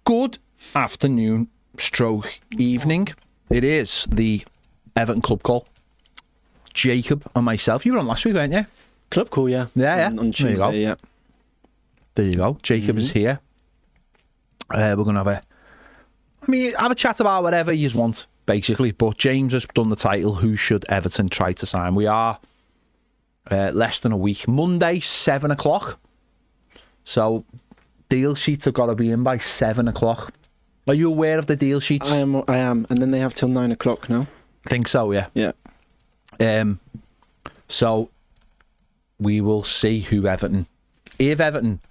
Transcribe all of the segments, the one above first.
Good afternoon, stroke evening. It is the Everton Club Call. Jacob and myself. You were on last week, weren't you? Club Call, yeah. Yeah. On Tuesday, yeah. There you go. Jacob is here. We're going to have a chat about whatever you want, basically. But James has done the title, Who Should Everton Try to Sign? We are less than a week. Monday, 7 o'clock. So deal sheets have got to be in by 7 o'clock. Are you aware of the deal sheets? I am. And then they have till 9 o'clock now. Think so, yeah. Yeah. So we will see who Everton. If Everton,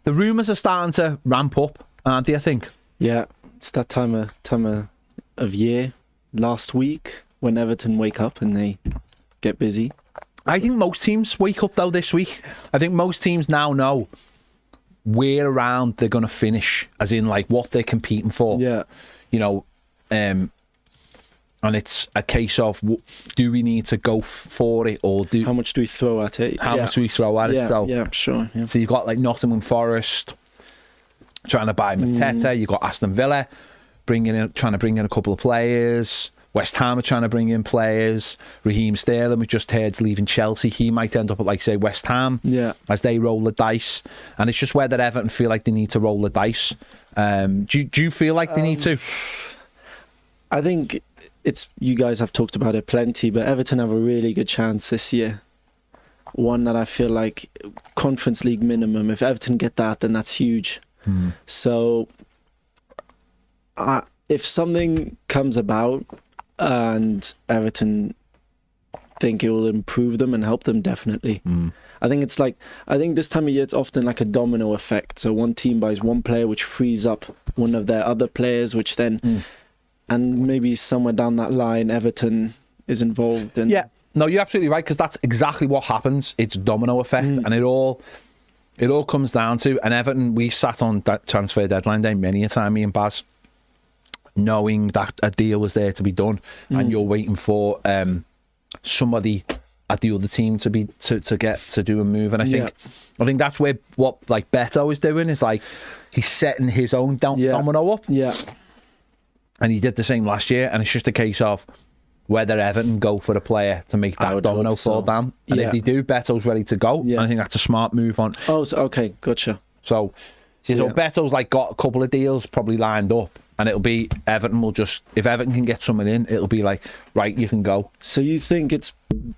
the rumours are starting to ramp up, aren't they? I think. Yeah, it's that time of year. Last week when Everton wake up and they get busy. I think most teams wake up though this week. I think most teams now know where around they're going to finish, as in like what they're competing for. Yeah. You know, and it's a case of do we need to go for it or do how much do we throw at it? How much do we throw at it? So, yeah, sure. Yeah. So you've got like Nottingham Forest trying to buy Mateta. You've got Aston Villa trying to bring in a couple of players. West Ham are trying to bring in players. Raheem Sterling, we just heard, is leaving Chelsea. He might end up at, like, say, West Ham as they roll the dice. And it's just whether Everton feel like they need to roll the dice. Do you feel like they need to? I think it's, you guys have talked about it plenty, but Everton have a really good chance this year. One that I feel like Conference League minimum. If Everton get that, then that's huge. So if something comes about and Everton think it will improve them and help them, definitely. I think this time of year it's often like a domino effect. So one team buys one player which frees up one of their other players, which then and maybe somewhere down that line Everton is involved in. Yeah, no, you're absolutely right, because that's exactly what happens. It's domino effect, and it all comes down to, and Everton, we sat on that transfer deadline day many a time, me and Baz, knowing that a deal was there to be done, and you're waiting for somebody at the other team to get to do a move. And I think that's where what like Beto is doing is like he's setting his own domino up. Yeah. And he did the same last year, and it's just a case of whether Everton go for a player to make that domino fall down. And if they do, Beto's ready to go. And I think that's a smart move on. Oh, so, okay, gotcha. So Beto's like got a couple of deals probably lined up, and it'll be Everton will just, if Everton can get someone in, it'll be like, right, you can go. So you think it's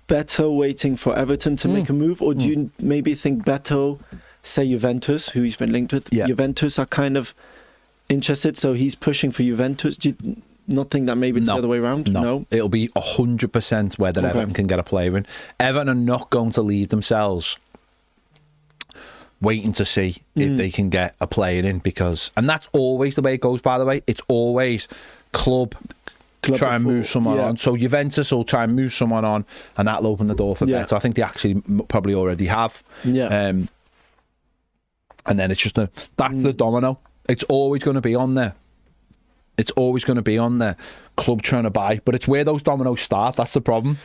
Beto waiting for Everton to make a move, or do you maybe think Beto, say Juventus, who he's been linked with, Juventus are kind of interested, so he's pushing for Juventus? Do you not think that maybe it's the other way around? No. It'll be 100% whether Everton can get a player in. Everton are not going to leave themselves waiting to see if they can get a player in, because, and that's always the way it goes, by the way. It's always club try and move someone on. So Juventus will try and move someone on, and that'll open the door for Beto. I think they actually probably already have. And then it's just that's the domino. It's always going to be on there. It's always going to be on there. Club trying to buy, but it's where those dominoes start. That's the problem.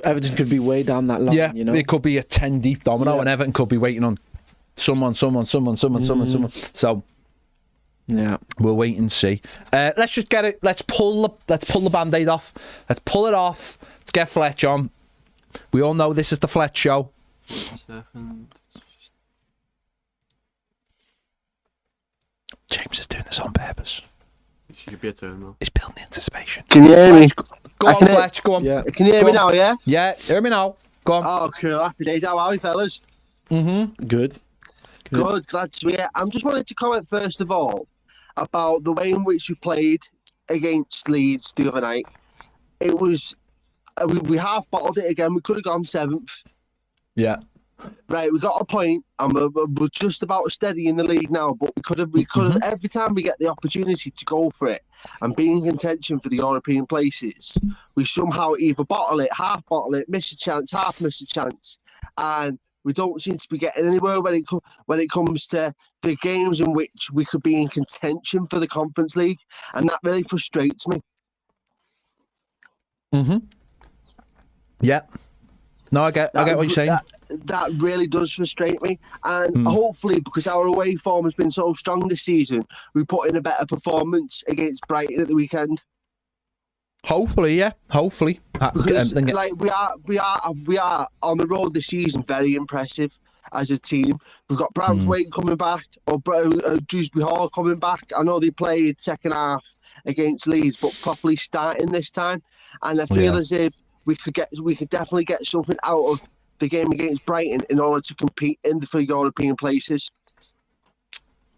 Everton could be way down that line. Yeah, you know, it could be a 10 deep domino, and Everton could be waiting on someone. So we'll wait and see. Let's just get it. Let's pull the band-aid off. Let's pull it off. Let's get Fletch on. We all know this is the Fletch show. James is doing this on purpose. You should give me a turn, though. It's building anticipation. Can you hear me? Go on, Fletch. Go on. Yeah. Can you hear me now, yeah? Yeah, hear me now. Go on. Oh, cool. Happy days. How are you, fellas? Good. Good. Glad to hear. I just wanted to comment, first of all, about the way in which we played against Leeds the other night. It was... We half-bottled it again. We could have gone 7th. Yeah. Right, we got a point, and we're just about steady in the league now. But we could have every time we get the opportunity to go for it and be in contention for the European places, we somehow either bottle it, half bottle it, miss a chance, half miss a chance, and we don't seem to be getting anywhere when it comes to the games in which we could be in contention for the Conference League, and that really frustrates me. Yeah. No, I get what you're saying. that really does frustrate me. And hopefully, because our away form has been so strong this season, we put in a better performance against Brighton at the weekend. Hopefully, yeah. Hopefully. Because like we are on the road this season very impressive as a team. We've got Braithwaite coming back, or Dewsbury Hall coming back. I know they played second half against Leeds, but properly starting this time. And I feel as if we could definitely get something out of the game against Brighton in order to compete for European places.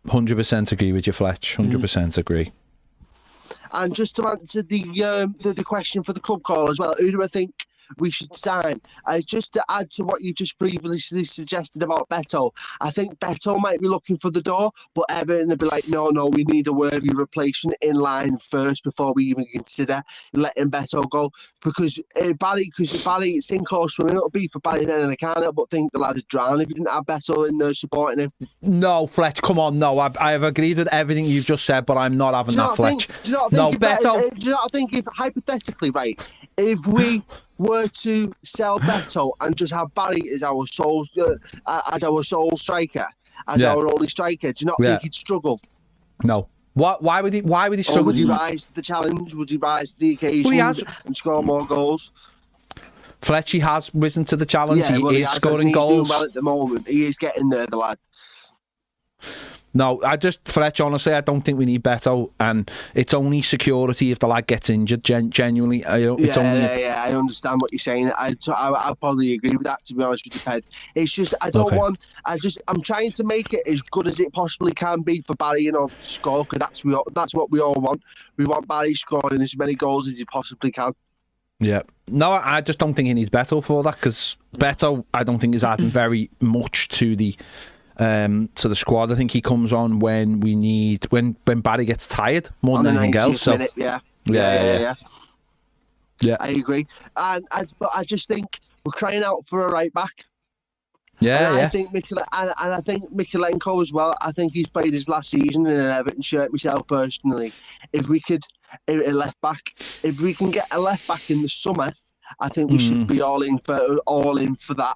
100% agree with you, Fletch. 100% agree. And just to answer the question for the club call as well, who do I think we should sign? Just to add to what you just previously suggested about Beto, I think Beto might be looking for the door, but Everton would be like, no, we need a worthy replacement in line first before we even consider letting Beto go. Because Barry, sink or swim, it'll be for Barry then, and I can't help but think the lad would drown if he didn't have Beto in there supporting him. No, Fletch, come on, no. I have agreed with everything you've just said, but I'm not having that, Fletch. Do you not think if hypothetically, right, if we were to sell Beto and just have Barry as our sole striker, our only striker, do you not think he'd struggle? No. Why would he struggle? Or would he rise to the challenge? Would he rise to the occasion and score more goals? Fletchy has risen to the challenge. He is scoring goals. He's doing well at the moment. He is getting there, the lad. No, Fletch, honestly, I don't think we need Beto, and it's only security if the lad gets injured, genuinely. I understand what you're saying. I probably agree with that, to be honest with you, Ped. It's just, I'm trying to make it as good as it possibly can be for Barry, to score, because that's what we all want. We want Barry scoring as many goals as he possibly can. Yeah. No, I just don't think he needs Beto for that, because Beto, I don't think, is adding very much to the squad. I think he comes on when Barry gets tired more than anything else. Minute, yeah. I agree, but I just think we're crying out for a right back. I think Mikolenko as well. I think he's played his last season in an Everton shirt myself personally. If we can get a left back in the summer, I think we should be all in for that.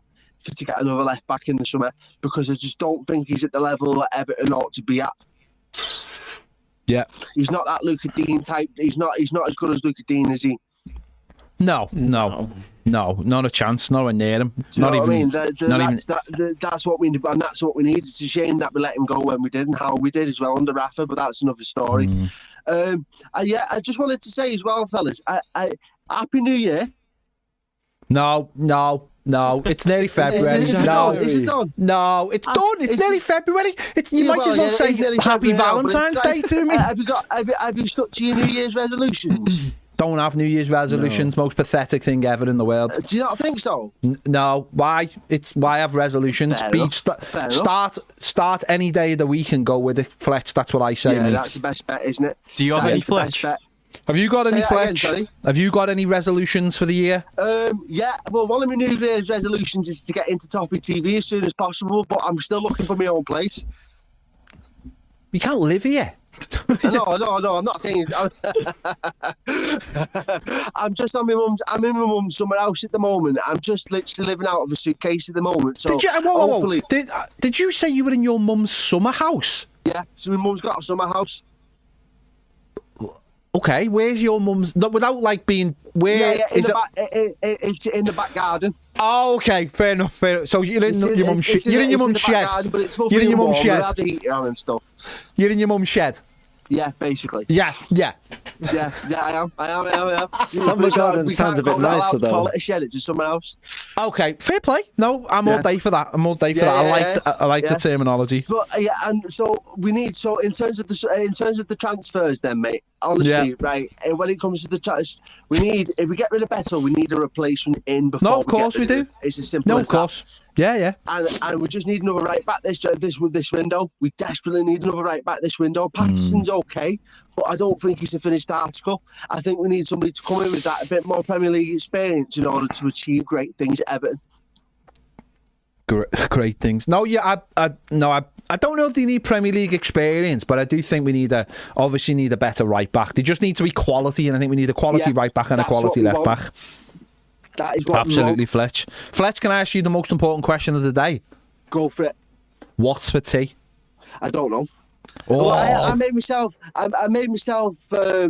To get another left back in the summer, because I just don't think he's at the level that Everton ought to be at. Yeah, he's not that Luca Dean type. He's not as good as Luca Dean, is he? No, not a chance. Nowhere near him. That's what we need, and that's what we need. It's a shame that we let him go when we did, and how we did as well under Rafa, but that's another story. I just wanted to say as well, fellas, Happy New Year. No, it's nearly February. Is it done? No, it's done. It's nearly February. You might as well say Happy Valentine's Day to me. Have you stuck to your New Year's resolutions? Don't have New Year's resolutions. No. Most pathetic thing ever in the world. Do you not think so? No. Why? Why have resolutions? Start any day of the week and go with it, Fletch. That's what I say. Yeah, that's the best bet, isn't it? Do you have any, Fletch? Have you got any, Fletch? Have you got any resolutions for the year? Well, one of my New Year's resolutions is to get into Toffee TV as soon as possible, but I'm still looking for my own place. You can't live here. No, I'm not saying. I'm just on my mum's. I'm in my mum's summer house at the moment. I'm just literally living out of a suitcase at the moment. So hopefully, did you say you were in your mum's summer house? Yeah, so my mum's got a summer house. Okay, where's your mum's? Without being where is it? It's in the back garden. Oh, okay, fair enough. So you're in your mum's shed. You're in your mum's shed. You're in your mum's shed. The heater on and stuff. You're in your mum's shed. Yeah, basically. Yeah. I am. Summer garden sounds a bit nicer though. Call it a shed. It's a summer house. Okay, fair play. No, I'm all day for that. I like the terminology. But and so we need. So in terms of the transfers, then, mate. Honestly, right. When it comes to the transfers, we need. If we get rid of Beto, we need a replacement in before. No, of course we do. It's as simple as that. No, of course. Yeah. And we just need another right back this window. We desperately need another right back this window. Patterson's okay, but I don't think he's a finished article. I think we need somebody to come in with that a bit more Premier League experience in order to achieve great things at Everton. Great things. No, I don't know if they need Premier League experience, but I do think we obviously need a better right back. They just need to be quality, and I think we need a quality right back and a quality left back. That is what Absolutely, Fletch. Fletch, can I ask you the most important question of the day? Go for it. What's for tea? I don't know. Oh, Well, I made myself. I made myself a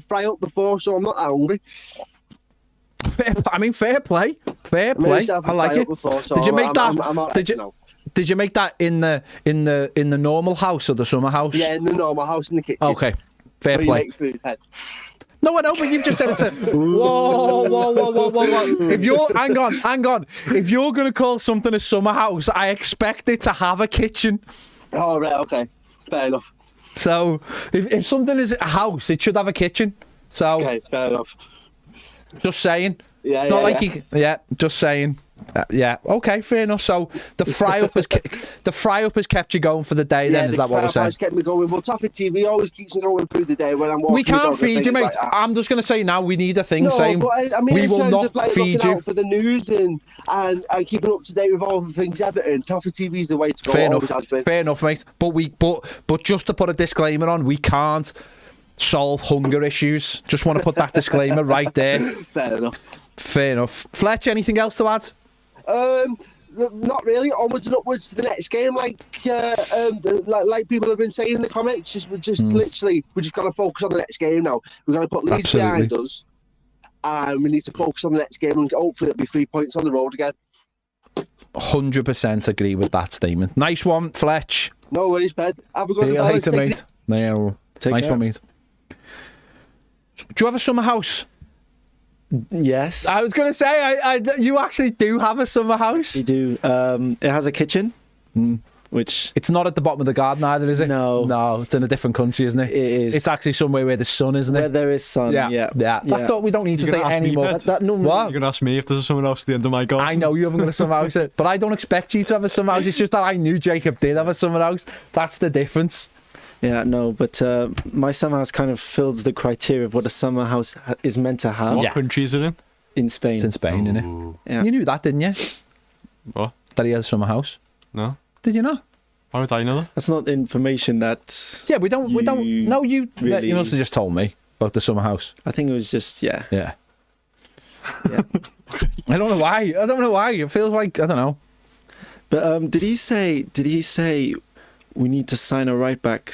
fry up before, so I'm not that hungry. fair play. Fair I made play. myself a I like fry it. up before, so Did you make that? I'm all right, did you? you know. Did you make that in the normal house or the summer house? Yeah, in the normal house in the kitchen. Okay. Fair Where you play. make food, Ted. No, I know, but you've just said it to. Whoa. If you're, hang on. If you're going to call something a summer house, I expect it to have a kitchen. Oh, right, okay. Fair enough. So, if something is a house, it should have a kitchen. So, Okay, fair enough. just saying. Yeah, It's not yeah, like yeah. you. Yeah, just saying. Yeah. Okay, fair enough. So the fry up has kept you going for the day. Then is that what we're saying? Kept me going. Well, Toffee TV always keeps me going through the day when I'm walking. We the can't dog and feed you, things mate. like that. I'm just going to say now we need a thing No, saying but I mean, we in will terms not of like feed looking you. out for the news and keeping up to date with all the things Everton, Toffee TV is the way to go. Fair Always enough. has been. Fair enough, mate. But just to put a disclaimer on, we can't solve hunger issues. Just want to put that disclaimer right there. Fair enough. Fair enough. Fletch, anything else to add? Not really. Onwards and upwards to the next game, like people have been saying in the comments. We just got to focus on the next game now. We've got to put Leeds behind us, and we need to focus on the next game, and hopefully it'll be 3 points on the road again. 100% agree with that statement. Nice one, Fletch. No worries, Ben. Have a good See you day. later, mate. No, nice care. one, mate. Do you have a summer house? Yes, I was going to say, you actually do have a summer house. we do. It has a kitchen, which It's not at the bottom of the garden either, is it? No. It's in a different country, isn't it? It is. It's actually somewhere where the sun, isn't where it? there is sun. Yeah. That's all. We don't need to You're say gonna ask me, anymore. Pet? That normally, What? You're going to ask me if there's someone else at the end of my goal. I know you haven't got a summer house, but I don't expect you to have a summer house. It's just that I knew Jacob did have a summer house. That's the difference. Yeah, no, but my summer house kind of fills the criteria of what a summer house is meant to have What Yeah. country is it in? in Spain. It's in Spain, isn't it? Ooh. Yeah. You knew that, didn't you? What? That he has a summer house. No? Did you not? Why would I know that? That's not information that. Yeah, we don't. No, you. really- You must have just told me about the summer house. I think it was just yeah. Yeah. Yeah. I don't know why. It feels like I don't know. But did he say we need to sign a right back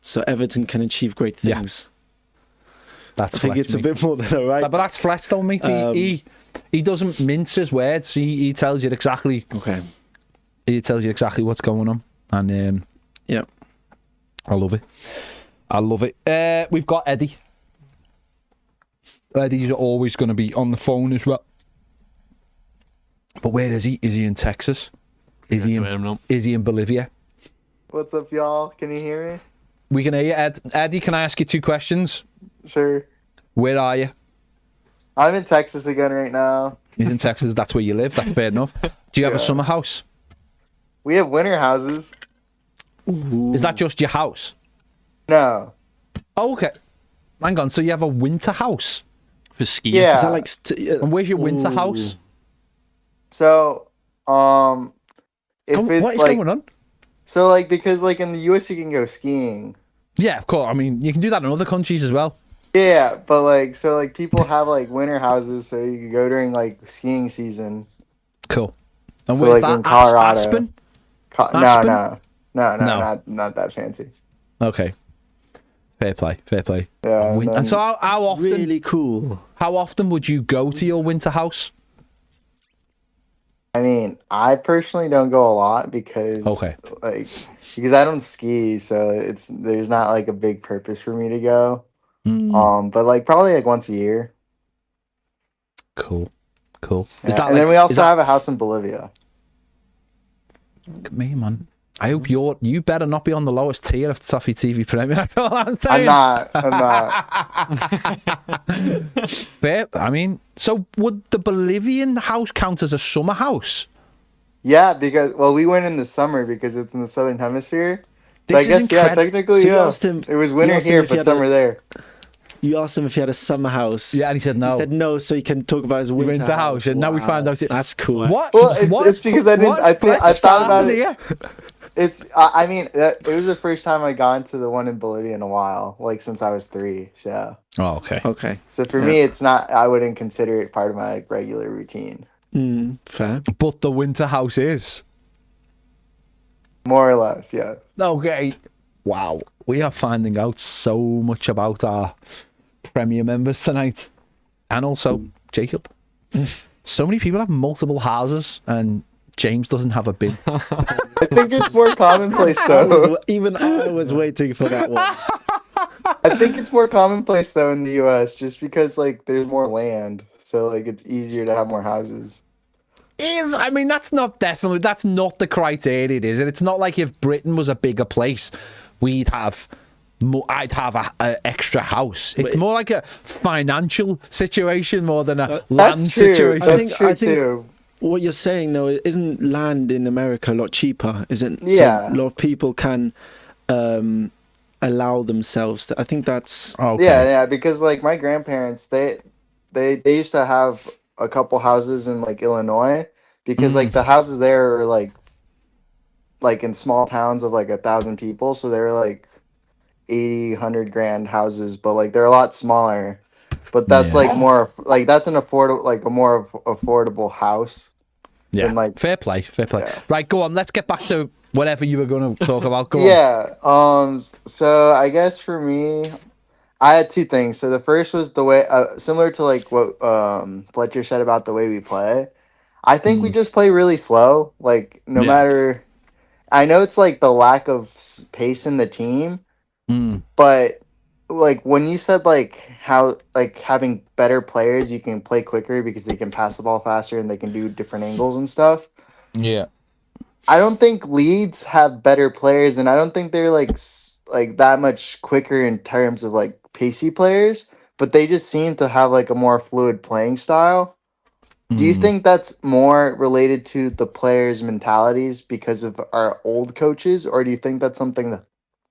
so Everton can achieve great Yeah. things? That's I think Fletch, it's a mate. bit more than a right. But that's Fletch, though, mate. He doesn't mince his words. He tells you exactly. Okay. He tells you exactly what's going on, and Yeah. I love it. I love it. We've got Eddie. Eddie's always going to be on the phone as well. But where is he? Is he in Texas? Is he in Bolivia? What's up, y'all? Can you hear me? We can hear you, Ed. Eddie, can I ask you two questions? Sure. Where are you? I'm in Texas again right now. He's in Texas. That's where you live. That's fair enough. Do you have a Yeah. summer house? We have winter houses. Is that just your house? No. Oh, okay. Hang on. So you have a winter house? For skiing. Yeah. Is that like And where's your winter house? So, if it's What is like, going on? so like because like in the US you can go skiing. Yeah, of course. I mean, you can do that in other countries as well. Yeah, but like so like people have like winter houses so you can go during like skiing season. Cool. And So, where's like, in that? Colorado. Aspen? No, Aspen? no, No. not that fancy. Okay. Fair play. Yeah. And so how often? really cool? How often would you go to your winter house? I mean, I personally don't go a lot because because I don't ski, so there's not like a big purpose for me to go. But like probably like once a year. Cool. Yeah. And then we also have a house in Bolivia. Look at me, man. I hope you better not be on the lowest tier of Toffee TV Premium. That's all I'm saying. I'm not. Fair. I mean, so would the Bolivian house count as a summer house? Yeah, because we went in the summer because it's in the southern hemisphere. So This I is guess yeah, technically So you yeah. asked him- It was you winter asked him here, if he but had summer there. You asked him if he had a summer house. Yeah, and he said no. He said no, so he can talk about his winter, Winter house, and now we Wow. find out That's cool. What? Well, it's because I didn't. I thought about it. Here? I mean, it was the first time I got into the one in Bolivia in a while, like since I was 3. So. Oh, okay. Okay. So for me, it's not. I wouldn't consider it part of my like regular routine. Fair. But the winter house is. More or less, yeah. Okay. Wow. We are finding out so much about our Premier members tonight. And also Jacob. So many people have multiple houses and James doesn't have a bin. I think it's more commonplace though. Even I was waiting for that one. I think it's more commonplace though in the US just because like there's more land. So like it's easier to have more houses. I mean, that's not the criteria, is it? It's not like if Britain was a bigger place, I'd have a extra house. It's more like a financial situation more than a land situation. That's true too. What you're saying though, isn't land in America a lot cheaper? Isn't? Yeah. So a lot of people can allow themselves to. I think that's. Okay. Yeah, because like my grandparents, they used to have a couple houses in like Illinois because like the houses there are like in small towns of like 1,000 people, so they're like 80, 100 grand houses, but like they're a lot smaller. But that's like more like that's an affordable, like a more affordable house. Yeah, like, fair play. Yeah. Right, go on. Let's get back to whatever you were going to talk about. Go on. So I guess for me, I had 2 things. So the first was the way, similar to like what Fletcher said about the way we play. I think we just play really slow. Like no matter, I know it's like the lack of pace in the team, but like when you said like how like having better players, you can play quicker because they can pass the ball faster and they can do different angles and stuff. Yeah. I don't think Leeds have better players, and I don't think they're like that much quicker in terms of like pacey players, but they just seem to have like a more fluid playing style. Do you think that's more related to the players' mentalities because of our old coaches, or do you think that's something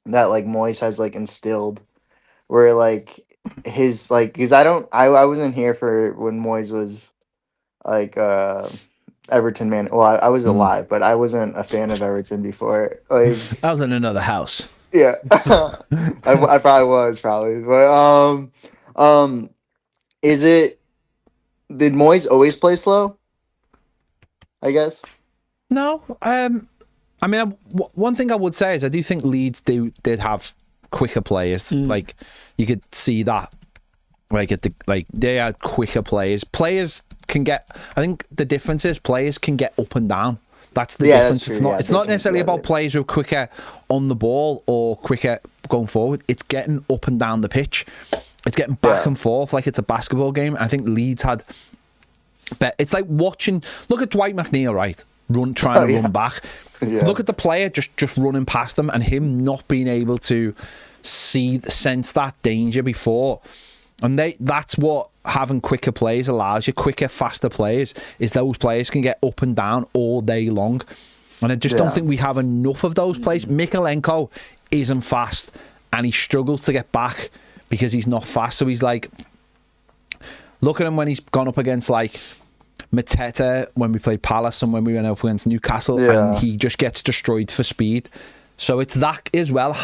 that like Moyes has like instilled, where like his like, because I wasn't here for when Moyes was like Everton man. Well, I was alive, but I wasn't a fan of Everton before. Like I was in another house. Yeah, I probably was but is it? Did Moyes always play slow? I guess. No. I mean, one thing I would say is I do think Leeds did have quicker players. Like you could see that. Like they had quicker players. Players can get. I think the difference is players can get up and down. That's the difference. It's not necessarily about players who are quicker on the ball or quicker going forward. It's getting up and down the pitch. It's getting back and forth like it's a basketball game. I think Leeds had. But it's like watching. Look at Dwight McNeil, right? Trying to run back. Yeah. Look at the player just running past him and him not being able to sense that danger before. And that's what having quicker players allows you. Quicker, faster players is those players can get up and down all day long. And I just don't think we have enough of those players. Mikalenko isn't fast and he struggles to get back because he's not fast. So he's like, look at him when he's gone up against like Mateta when we played Palace and when we went up against Newcastle and he just gets destroyed for speed. So it's that as well,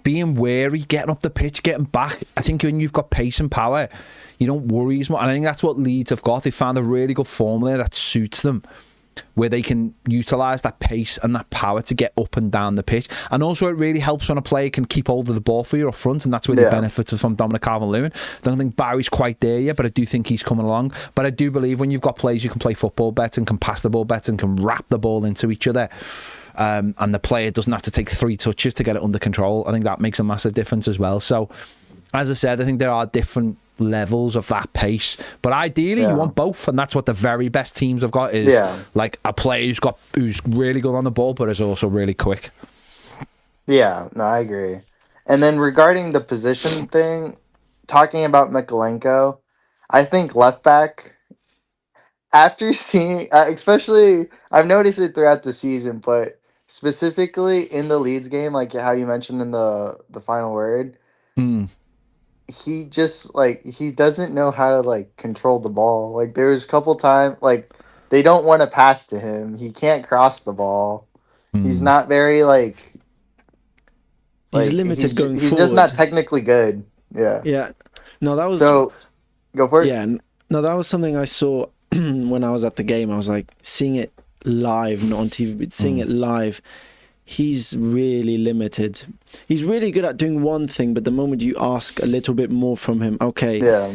being wary, getting up the pitch, getting back. I think when you've got pace and power, you don't worry as much. And I think that's what Leeds have got. They found a really good formula that suits them, where they can utilise that pace and that power to get up and down the pitch. And also it really helps when a player can keep hold of the ball for you up front, and that's where they benefited from Dominic Calvert-Lewin. I don't think Barry's quite there yet, but I do think he's coming along. But I do believe when you've got players who can play football better and can pass the ball better and can wrap the ball into each other, and the player doesn't have to take 3 touches to get it under control, I think that makes a massive difference as well. So, as I said, I think there are different levels of that pace, but ideally you want both, and that's what the very best teams have got is like a player who's really good on the ball but is also really quick. Yeah, no, I agree. And then regarding the position thing, talking about Mikalenko, I think left back, after seeing, especially, I've noticed it throughout the season, but specifically in the Leeds game, like how you mentioned in the final word, he just like he doesn't know how to like control the ball. Like there's a couple times like they don't want to pass to him. He can't cross the ball. He's not very like He's limited going he's forward. just not technically good. Yeah. Yeah. No, that was So go for it. Yeah. No, that was something I saw when I was at the game. I was like seeing it live, not on TV, but seeing it live. He's really limited. He's really good at doing one thing, but the moment you ask a little bit more from him, okay, Yeah.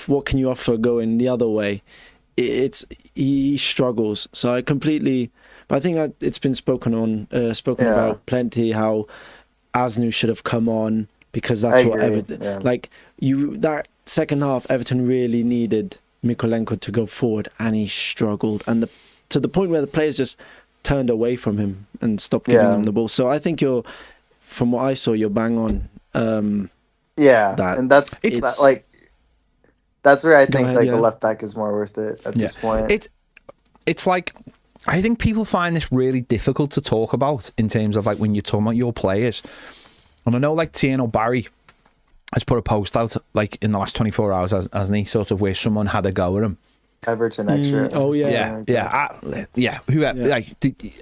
what can you offer going the other way? He struggles. So I completely. But I think it's been spoken about plenty. How Asnu should have come on because that's what Everton. Yeah. Like that second half, Everton really needed Mykolenko to go forward, and he struggled, and to the point where the players just turned away from him and stopped giving him the ball. So I think from what I saw, you're bang on. And that's where I think the left back is more worth it at this point. It's like, I think people find this really difficult to talk about in terms of like when you're talking about your players. And I know like Tieno Barry has put a post out like in the last 24 hours, hasn't he? Sort of where someone had a go at him. Everton extra.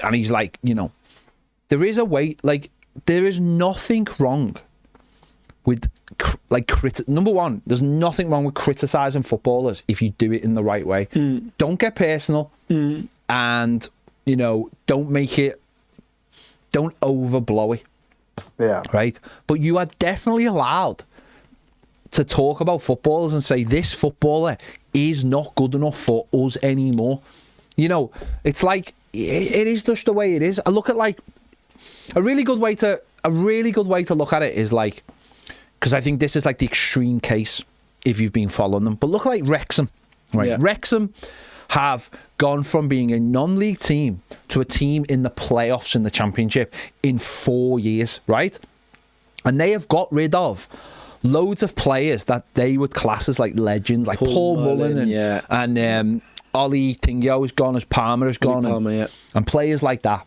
And he's like, there is a way, like there is nothing wrong with like number one, there's nothing wrong with criticizing footballers if you do it in the right way. Don't get personal, and don't overblow it. Yeah. Right. But you are definitely allowed to talk about footballers and say this footballer is not good enough for us anymore. It's like it is just the way it is. I look at like a really good way to look at it is like, because I think this is like the extreme case if you've been following them. But look like Wrexham, right? Yeah. Wrexham have gone from being a non-league team to a team in the playoffs in the Championship in 4 years, right? And they have got rid of loads of players that they would class as like legends, like Paul Mullen and Ollie Tingyo has gone, as Palmer has gone, and players like that.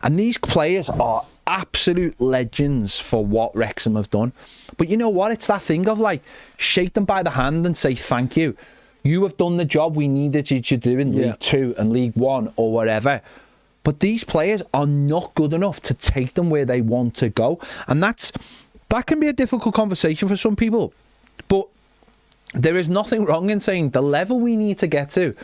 And these players are absolute legends for what Wrexham have done. But you know what? It's that thing of like, shake them by the hand and say thank you. You have done the job we needed you to do in League 2 and League 1 or whatever. But these players are not good enough to take them where they want to go. And that can be a difficult conversation for some people. But there is nothing wrong in saying the level we need to get to,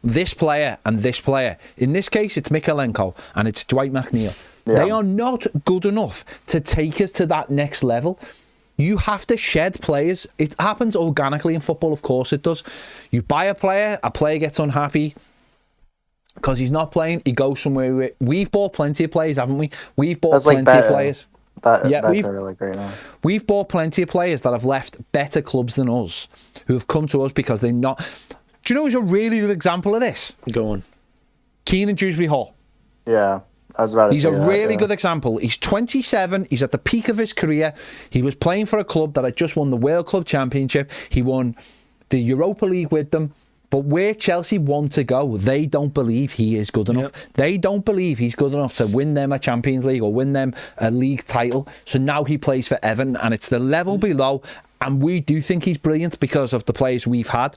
this player and this player. In this case, it's Mykolenko and it's Dwight McNeil. Yeah. They are not good enough to take us to that next level. You have to shed players. It happens organically in football, of course it does. You buy a player gets unhappy because he's not playing, he goes somewhere. We've bought plenty of players, haven't we? We've bought plenty of players. We've bought plenty of players that have left better clubs than us, who have come to us because they're not. Do you know who's a really good example of this? Go on. Keenan Dewsbury Hall. Yeah. I was about to He's say a really good example. He's 27. He's at the peak of his career. He was playing for a club that had just won the World Club Championship. He won the Europa League with them. But where Chelsea want to go, they don't believe he is good enough. Yep. They don't believe he's good enough to win them a Champions League or win them a league title. So now he plays for Everton, and it's the level below. And we do think he's brilliant because of the players we've had.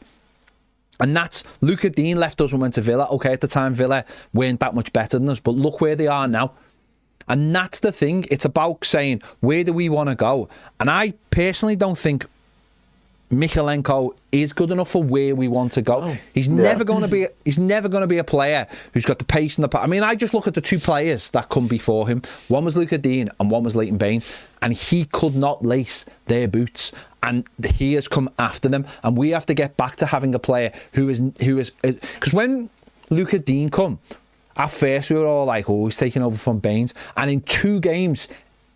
And that's Luca Dean left us and went to Villa. Okay, at the time Villa weren't that much better than us, but look where they are now. And that's the thing. It's about saying, where do we want to go? And I personally don't think Mykolenko is good enough for where we want to go. Oh, he's never going to be. He's never going to be a player who's got the pace and the. I mean, I just look at the two players that come before him. One was Luca Dean and one was Leighton Baines, and he could not lace their boots. And he has come after them, and we have to get back to having a player who is because when Luca Dean come, at first we were all like, oh, he's taking over from Baines, and in 2 games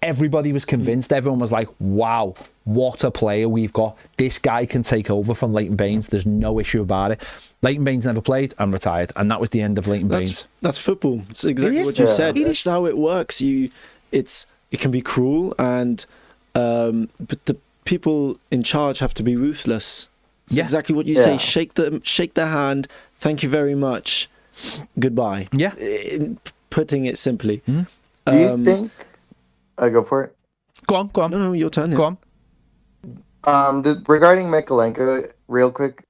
everybody was convinced. Everyone was like, wow, what a player we've got. This guy can take over from Leighton Baines. There's no issue about it. Leighton Baines never played and retired, and that was the end of Leighton Baines. That's football. It's exactly what you said. That's how it works. It can be cruel, and but the people in charge have to be ruthless. It's exactly what you say. Shake their hand. Thank you very much. Goodbye. Yeah. Putting it simply. Do you think? Go for it. Go on. No, your turn. Go on. Regarding Mykolenko, real quick,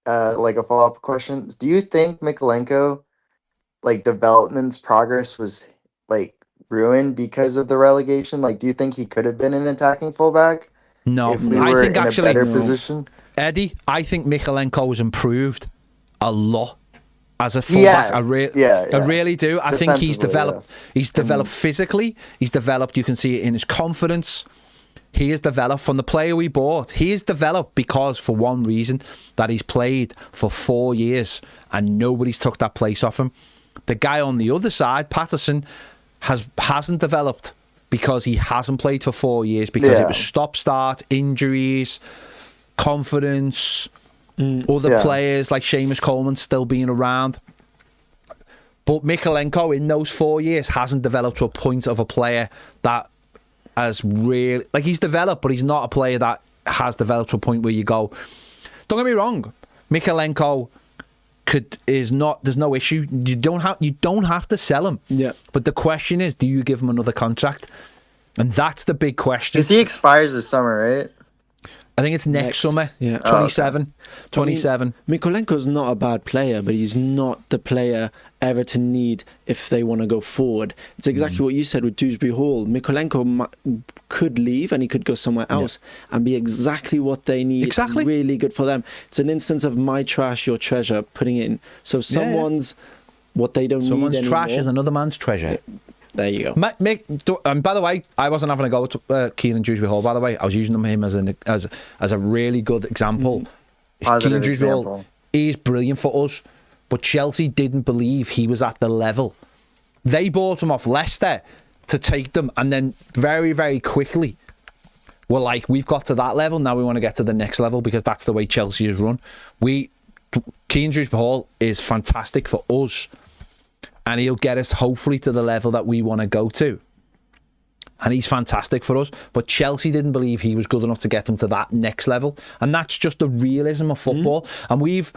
like a follow-up question. Do you think Mykolenko like development's progress was like ruined because of the relegation? Like, do you think he could have been an attacking fullback No, if we I were think in actually, a better position? Eddie, I think Mikalenko has improved a lot as a He fullback. has. I really do. I think he's Defensively, developed. He's developed physically. He's developed. You can see it in his confidence. He has developed from the player we bought. He has developed because, for one reason, that he's played for 4 years and nobody's took that place off him. The guy on the other side, Patterson, hasn't developed because he hasn't played for 4 years, because it was stop-start, injuries, confidence, other players like Seamus Coleman still being around. But Mikalenko, in those 4 years, hasn't developed to a point of a player that has really... Like, he's developed, but he's not a player that has developed to a point where you go... Don't get me wrong, Mikalenko is not... There's no issue. You don't have to sell him. Yeah. But the question is, do you give him another contract? And that's the big question. Because he expires this summer, right? I think it's next summer. Yeah. 27. 27. Mikolenko's not a bad player, but he's not the player Everton need if they want to go forward. It's exactly what you said with Dewsbury Hall. Mikolenko could leave and he could go somewhere else and be exactly what they need. Exactly. Really good for them. It's an instance of my trash, your treasure, putting in. So someone's what they don't need anymore. Someone's trash is another man's treasure. There you go. And by the way, I wasn't having a go at Keenan Dewsbury Hall, by the way. I was using him as a really good example. Positive Keenan Dewsbury Hall, example. he's brilliant for us, but Chelsea didn't believe he was at the level. They bought him off Leicester to take them, and then very, very quickly were like, we've got to that level, now we want to get to the next level, because that's the way Chelsea is run. Keenan Dewsbury Hall is fantastic for us, and he'll get us hopefully to the level that we want to go to. And he's fantastic for us. But Chelsea didn't believe he was good enough to get them to that next level. And that's just the realism of football. And we've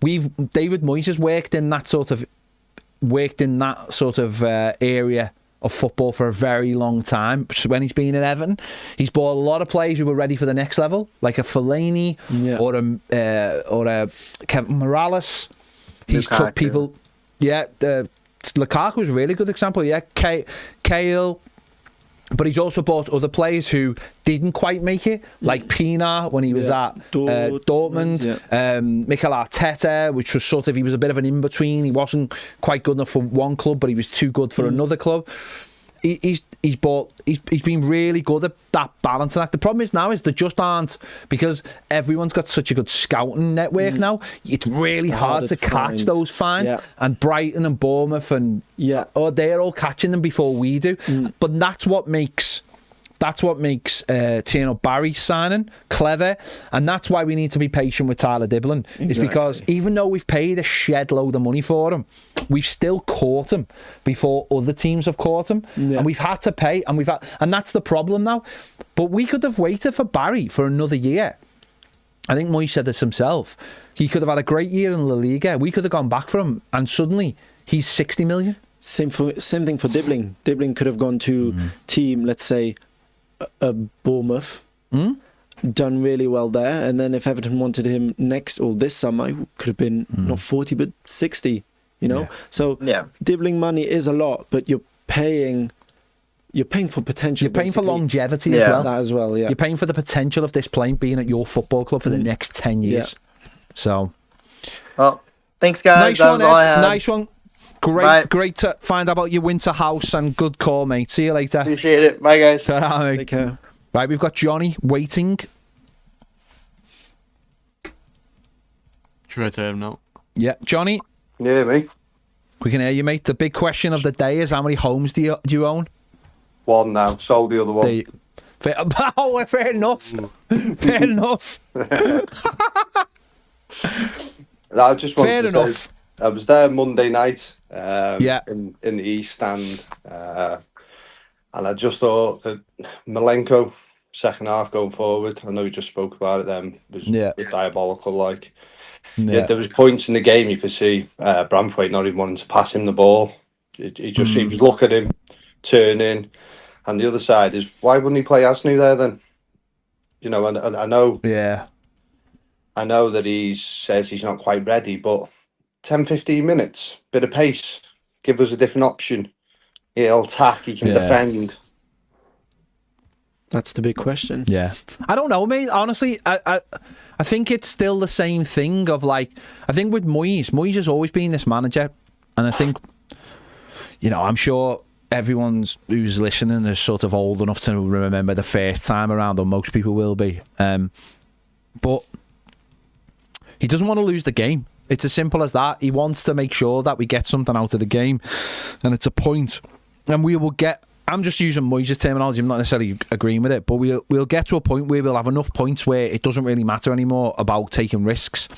David Moyes has worked in that sort of area of football for a very long time. When he's been at Everton, he's bought a lot of players who were ready for the next level, like a Fellaini or a Kevin Morales. He's Lukaku. took people. Yeah, Lukaku was a really good example. Yeah, Cahill. But he's also bought other players who didn't quite make it, like Pina when he was at Dortmund, Mikel Arteta, which was sort of, he was a bit of an in-between. He wasn't quite good enough for one club, but he was too good for another club. He's been really good at that balance. And the problem is now is there just aren't, because everyone's got such a good scouting network now, it's really hard to catch those finds. And Brighton and Bournemouth and they're all catching them before we do. But that's what makes Tino Barry's signing clever, and that's why we need to be patient with Tyler Diblin. Is because even though we've paid a shed load of money for him, we've still caught him before other teams have caught him, and we've had to pay, and that's the problem now. But we could have waited for Barry for another year. I think Moyes said this himself. He could have had a great year in La Liga. We could have gone back for him, and suddenly he's 60 million. Same thing for Dibbling. Dibbling could have gone to team, let's say, Bournemouth, done really well there, and then if Everton wanted him next or this summer, it could have been not 40 but 60. So Dibbling money is a lot, but you're paying for potential. You're paying for longevity as well. That as well. Yeah, you're paying for the potential of this player being at your football club for the next 10 years. So, well, thanks guys. That was all I had. Nice one. Great to find out about your winter house, and good call, mate. See you later. Appreciate it. Bye, guys. Ta-ra, mate. Take care. Right, we've got Johnny waiting. Should I tell him now? Yeah, Johnny. Yeah, mate. We can hear you, mate. The big question of the day is, how many homes do you own? One now. Sold the other one. Fair enough. Fair enough. I just wanted Fair to enough. say, I was there Monday night in the East Stand, and I just thought that Malenko, second half going forward, I know we just spoke about it then, was diabolical. Like, there was points in the game you could see Braithwaite not even wanting to pass him the ball. He was looking at him, turning, and the other side is, why wouldn't he play Asnu there then? And I know... Yeah. I know that he says he's not quite ready, but 10, 15 minutes, bit of pace, give us a different option. He'll attack, he can defend. That's the big question. Yeah. I don't know, mate. Honestly, I think it's still the same thing of like, I think with Moyes has always been this manager. And I think, you know, I'm sure everyone who's listening is sort of old enough to remember the first time around, or most people will be. But he doesn't want to lose the game. It's as simple as that. He wants to make sure that we get something out of the game. And it's a point. And we will get... I'm just using Moyes' terminology. I'm not necessarily agreeing with it, but we'll get to a point where we'll have enough points where it doesn't really matter anymore about taking risks.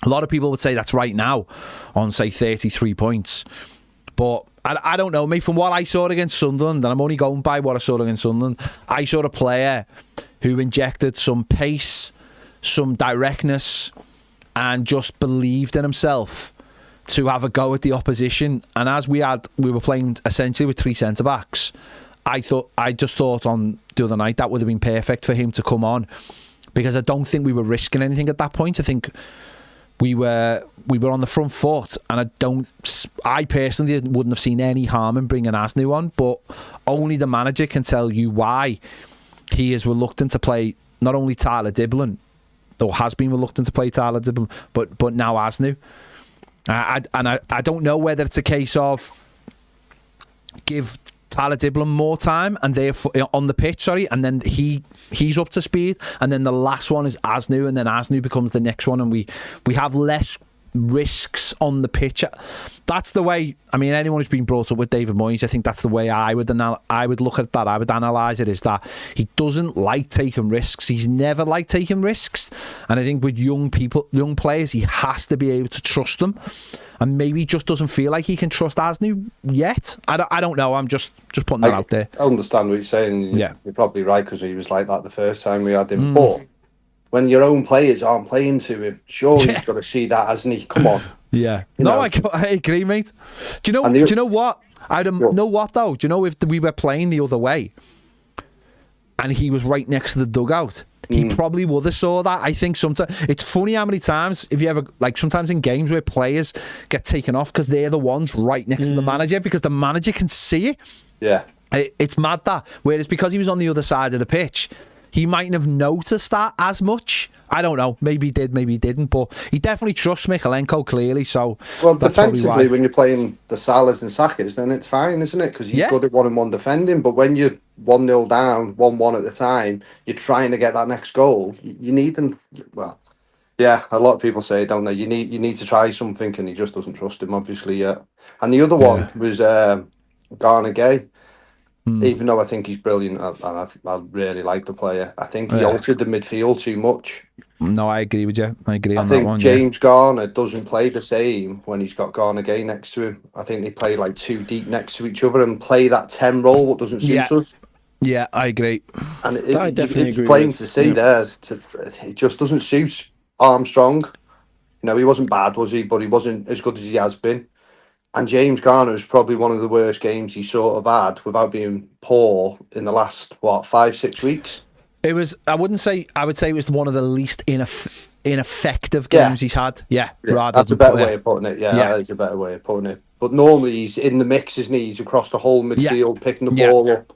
A lot of people would say that's right now on, say, 33 points. But I don't know, mate. From what I saw against Sunderland, and I'm only going by what I saw against Sunderland, I saw a player who injected some pace, some directness, and just believed in himself to have a go at the opposition. And as we were playing essentially with 3 centre-backs, I just thought on the other night that would have been perfect for him to come on, because I don't think we were risking anything at that point. I think we were on the front foot, and I personally wouldn't have seen any harm in bringing Asnu on, but only the manager can tell you why he is reluctant to play not only Tyler Dibblin, or has been reluctant to play Tyler Dibblin, but now Asnu. I don't know whether it's a case of give Tyler Dibblin more time and therefore on the pitch, and then he's up to speed, and then the last one is Asnu, and then Asnu becomes the next one, and we have less risks on the pitch. That's the way. I mean, anyone who's been brought up with David Moyes, I think that's the way I would look at that. I would analyse it, is that he doesn't like taking risks. He's never liked taking risks, and I think with young players, he has to be able to trust them, and maybe he just doesn't feel like he can trust Asnu yet. I don't know. I'm just putting that out there. I understand what you're saying. Yeah, you're probably right, because he was like that the first time we had him. But when your own players aren't playing to him, surely he's got to see that, hasn't he? Come on. Yeah. I agree, mate. Do you know what? I don't know what though. Do you know if we were playing the other way and he was right next to the dugout, he probably would have saw that. I think sometimes it's funny how many times, if you ever, like, sometimes in games where players get taken off because they're the ones right next to the manager, because the manager can see it. Yeah. It's mad that. Whereas because he was on the other side of the pitch, he mightn't have noticed that as much. I don't know. Maybe he did, maybe he didn't. But he definitely trusts Mykolenko, clearly. So, well, defensively, when you're playing the Salahs and Sakas, then it's fine, isn't it? Because he's good at 1-on-1 defending. But when you're 1-0 down, 1-1 at the time, you're trying to get that next goal. You need them. Well, yeah, a lot of people say, don't they? You need to try something, and he just doesn't trust him, obviously, yet. And the other one was Garner Gay. Even though I think he's brilliant, and I really like the player, I think he altered the midfield too much. No, I agree with you. I agree on that one. I think James Garner doesn't play the same when he's got Garner Gay next to him. I think they play like too deep next to each other and play that 10 role, what doesn't suit us. Yeah, I agree. And it's plain to see there. It just doesn't suit Armstrong. You know, he wasn't bad, was he? But he wasn't as good as he has been. And James Garner is probably one of the worst games he sort of had without being poor in the last, 5-6 weeks. It was, I would say it was one of the least ineffective games he's had. Yeah, that's a better way of putting it. Yeah, that is a better way of putting it. But normally he's in the mix, isn't he? He's across the whole midfield, picking the ball up.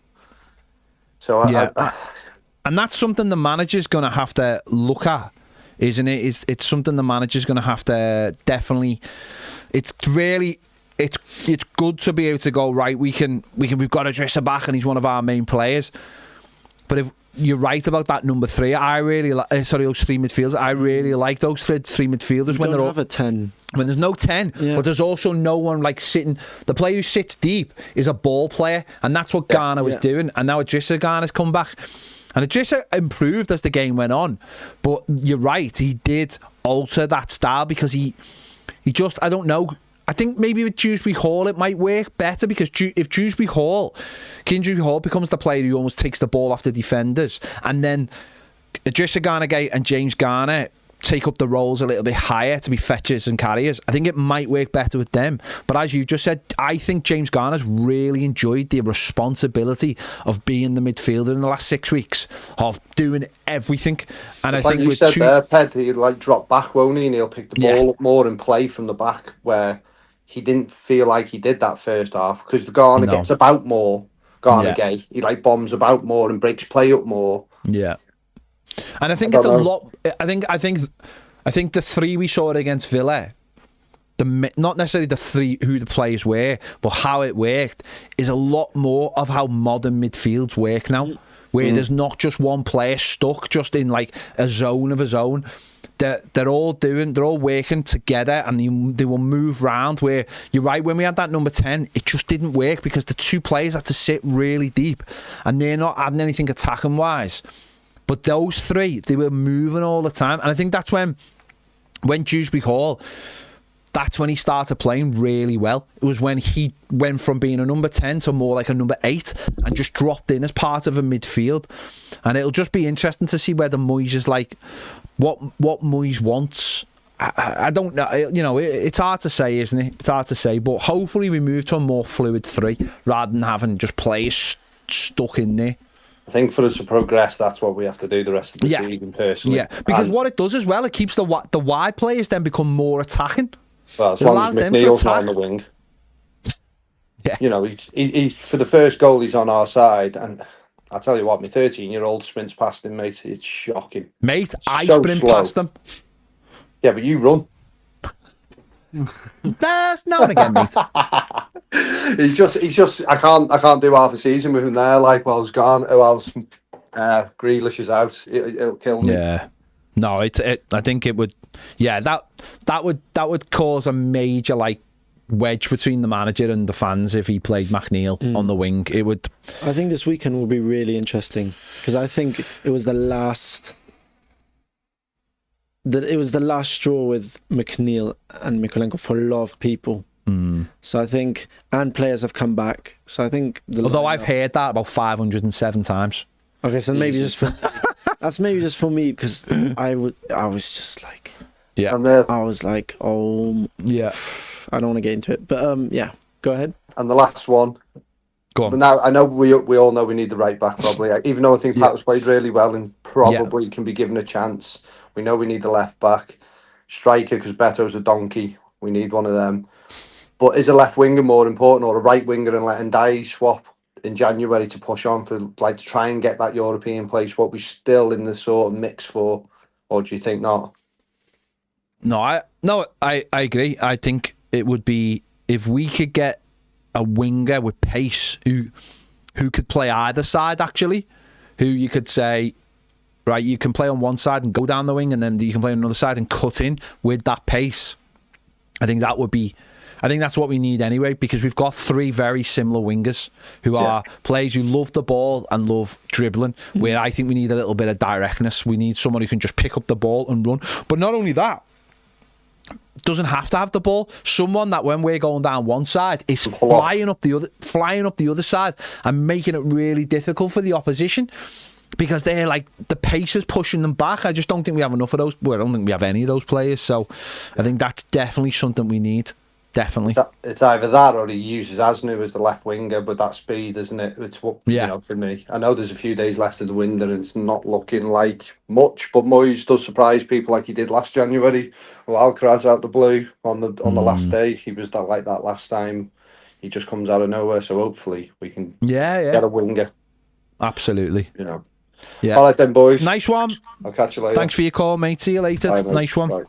So and that's something the manager's going to have to look at, isn't it? It's something the manager's going to have to definitely. It's really. It's good to be able to go, right, we've got Idrissa back and he's one of our main players. But if you're right about that number 3, I really those 3 midfielders. I really like those 3 midfielders when they're all have a 10. When there's no 10, but there's also no one like sitting. The player who sits deep is a ball player, and that's what Garner was doing. And now Idrissa Garner's come back, and Idrissa improved as the game went on. But you're right, he did alter that style because he just, I don't know. I think maybe with Dewsbury Hall it might work better, because if Dewsbury Hall becomes the player who almost takes the ball off the defenders, and then Idrissa Gana Gay and James Garner take up the roles a little bit higher to be fetchers and carriers. I think it might work better with them. But as you just said, I think James Garner's really enjoyed the responsibility of being the midfielder in the last 6 weeks, of doing everything. And it's I like think you with said there, Ped, he'd like drop back, won't he? And he'll pick the ball up more and play from the back, where he didn't feel like he did that first half, because the Garner gets about more. Garner Gay, he like bombs about more and breaks play up more. Yeah. And I think it's a lot. I think the three we saw it against Villa, not necessarily the three who the players were, but how it worked, is a lot more of how modern midfields work now, where there's not just one player stuck just in like a zone of his own. They're all working together, and they will move round. Where you're right, when we had that number 10, it just didn't work because the two players had to sit really deep, and they're not adding anything attacking wise. But those three, they were moving all the time. And I think that's when Dewsbury Hall, that's when he started playing really well. It was when he went from being a number 10 to more like a number 8 and just dropped in as part of a midfield. And it'll just be interesting to see whether Moyes is like, what Moyes wants. I don't know. You know, it's hard to say, isn't it? It's hard to say. But hopefully we move to a more fluid 3 rather than having just players stuck in there. I think for us to progress, that's what we have to do the rest of the season, personally. Yeah, because what it does as well, it keeps the wide players then become more attacking. Well, as long as McNeil's not on the wing. Yeah. You know, he for the first goal, he's on our side. And I'll tell you what, my 13-year-old sprints past him, mate. It's shocking. Mate, I sprint past him. Yeah, but you run. That's now and again, mate. he's just I can't do half a season with him there. Like, whilst Grealish is out, it'll kill me. Yeah, no, I think it would. Yeah, that would cause a major like wedge between the manager and the fans if he played McNeil on the wing. It would. I think this weekend will be really interesting because I think it was the last. It was the last straw with McNeil and Mykolenko for a lot of people. So I think, and players have come back. So I think. Although I've heard that about 507 times. Okay, so maybe just for that's maybe just for me because I was just like, yeah, I was like, oh yeah, I don't want to get into it, but yeah, go ahead. And the last one. Go on. But now I know we all know we need the right back probably. Even though I think Pat was played really well and probably can be given a chance. We know we need the left back, striker because Beto's a donkey. We need one of them. But is a left winger more important, or a right winger and letting Ndiaye swap in January to push on for like to try and get that European place? What we still in the sort of mix for, or do you think not? No, I agree. I think it would be if we could get a winger with pace who could play either side actually, who you could say, right, you can play on one side and go down the wing, and then you can play on another side and cut in with that pace. I think that's what we need anyway, because we've got 3 very similar wingers who are players who love the ball and love dribbling, where I think we need a little bit of directness. We need someone who can just pick up the ball and run. But not only that, doesn't have to have the ball. Someone that when we're going down one side is flying up the other side and making it really difficult for the opposition. Because they're like, the pace is pushing them back. I just don't think we have enough of those. Well, I don't think we have any of those players. So I think that's definitely something we need. Definitely. It's either that or he uses Asnu as the left winger, but that speed, isn't it? It's what, you know, for me. I know there's a few days left of the window and it's not looking like much, but Moyes does surprise people like he did last January. Well, Alcaraz out the blue on the last day. He was like that last time. He just comes out of nowhere. So hopefully we can get a winger. Absolutely. You know. Yeah. All right then, boys. Nice one. I'll catch you later. Thanks for your call, mate. See you later. Bye, nice one. Bye.